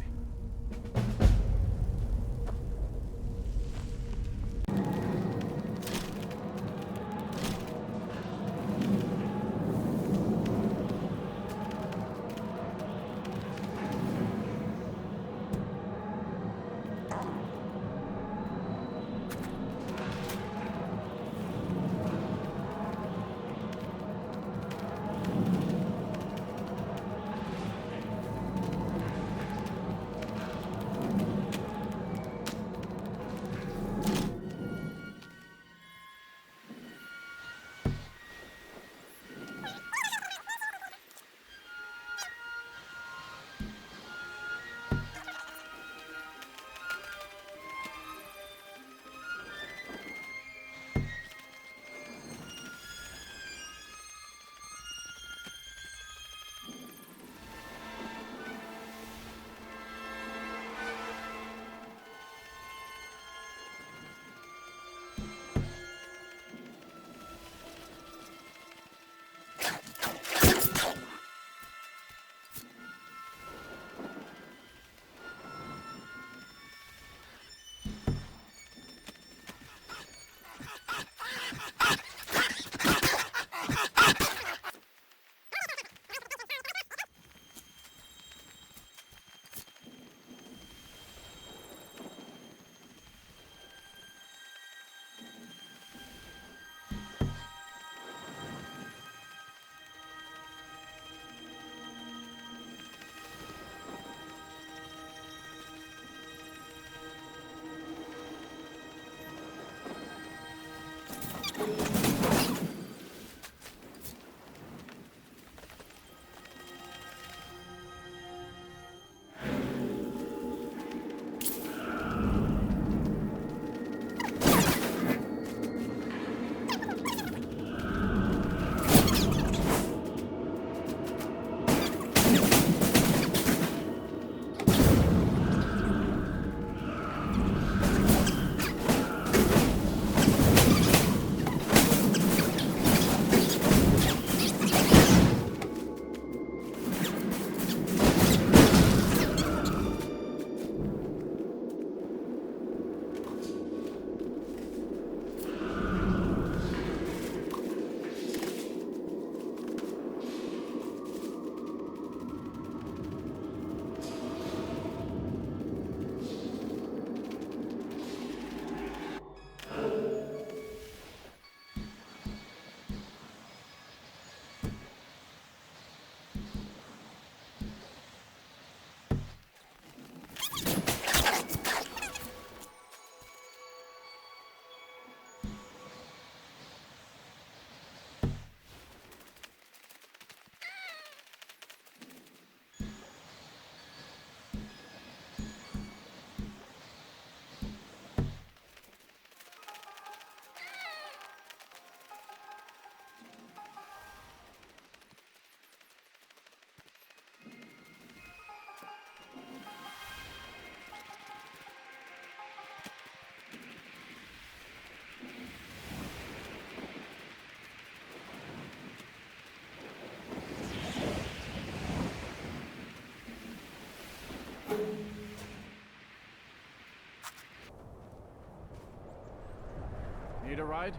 a ride?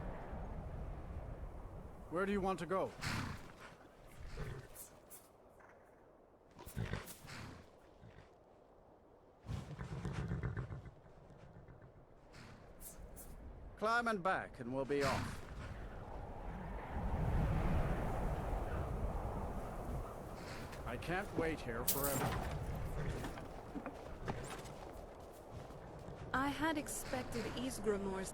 Where do you want to go? Climb and back, and we'll be off. I can't wait here forever. I had expected Ysgramor's.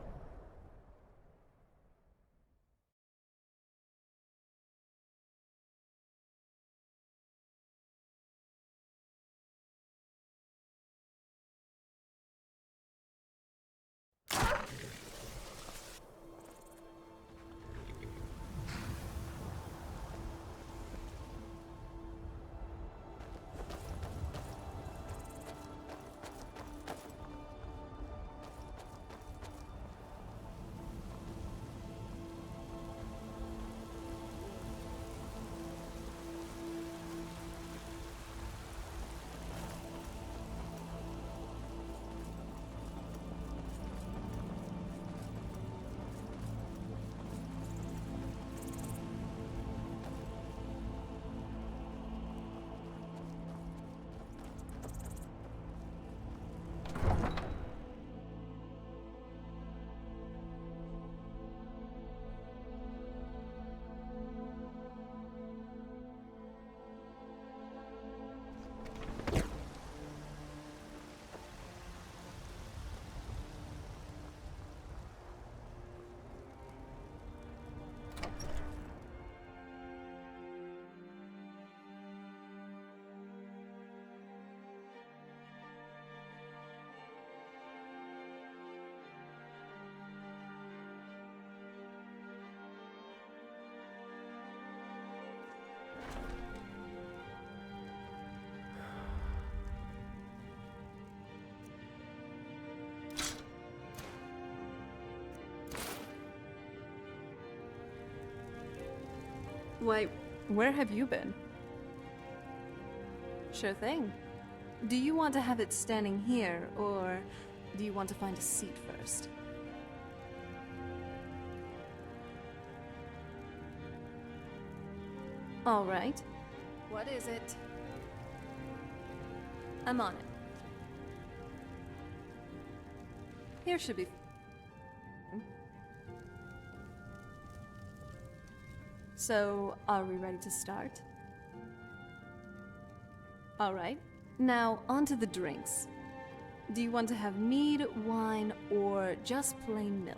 Why, where have you been? Sure thing. Do you want to have it standing here, or do you want to find a seat first? All right. What is it? I'm on it. Here should be... So, are we ready to start? All right. Now, on to the drinks. Do you want to have mead, wine, or just plain milk?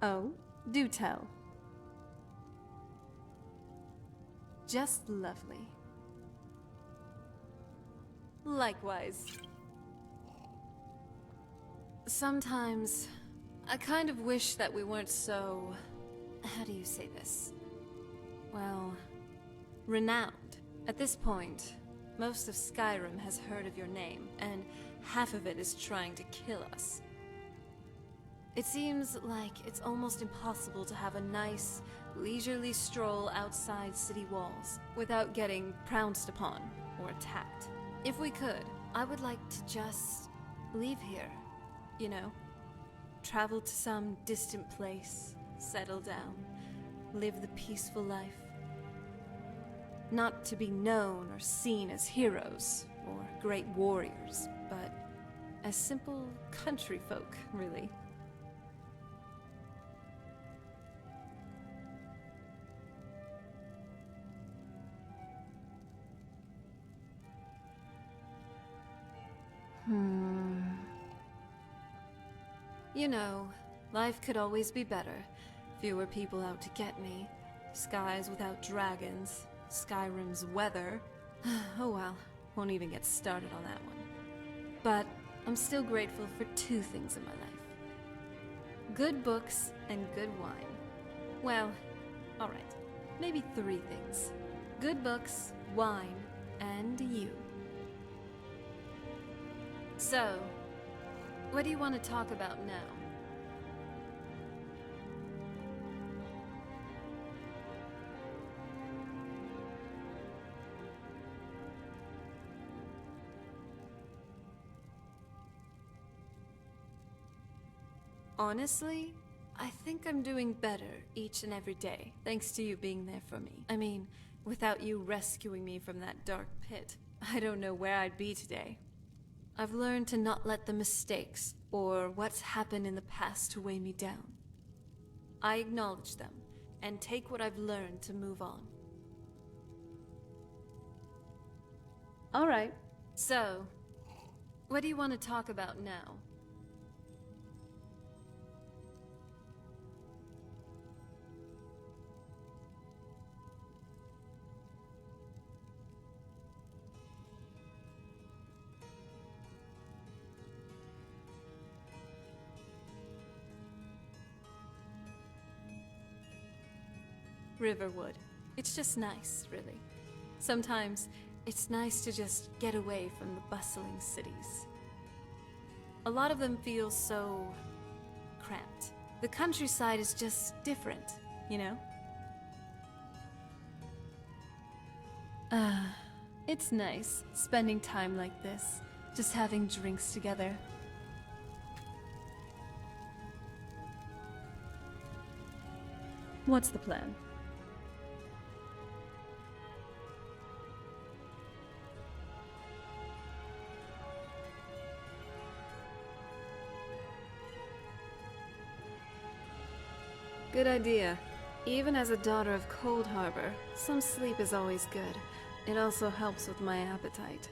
Oh, do tell. Just lovely. Likewise. Sometimes, I kind of wish that we weren't so... how do you say this? Well, renowned. At this point, most of Skyrim has heard of your name, and half of it is trying to kill us. It seems like it's almost impossible to have a nice, leisurely stroll outside city walls without getting pounced upon or attacked. If we could, I would like to just leave here, you know? Travel to some distant place, settle down, live the peaceful life. Not to be known or seen as heroes or great warriors, but as simple country folk, really. You know, life could always be better. Fewer people out to get me. Skies without dragons. Skyrim's weather. Oh well, won't even get started on that one. But I'm still grateful for two things in my life. Good books and good wine. Well, alright. Maybe three things. Good books, wine, and you. So, what do you want to talk about now? Honestly, I think I'm doing better each and every day, thanks to you being there for me. I mean, without you rescuing me from that dark pit, I don't know where I'd be today. I've learned to not let the mistakes or what's happened in the past to weigh me down. I acknowledge them and take what I've learned to move on. All right. So, what do you want to talk about now? Riverwood. It's just nice, really. Sometimes, it's nice to just get away from the bustling cities. A lot of them feel so cramped. The countryside is just different, you know? It's nice spending time like this, just having drinks together. What's the plan? Good idea. Even as a daughter of Cold Harbor, some sleep is always good. It also helps with my appetite.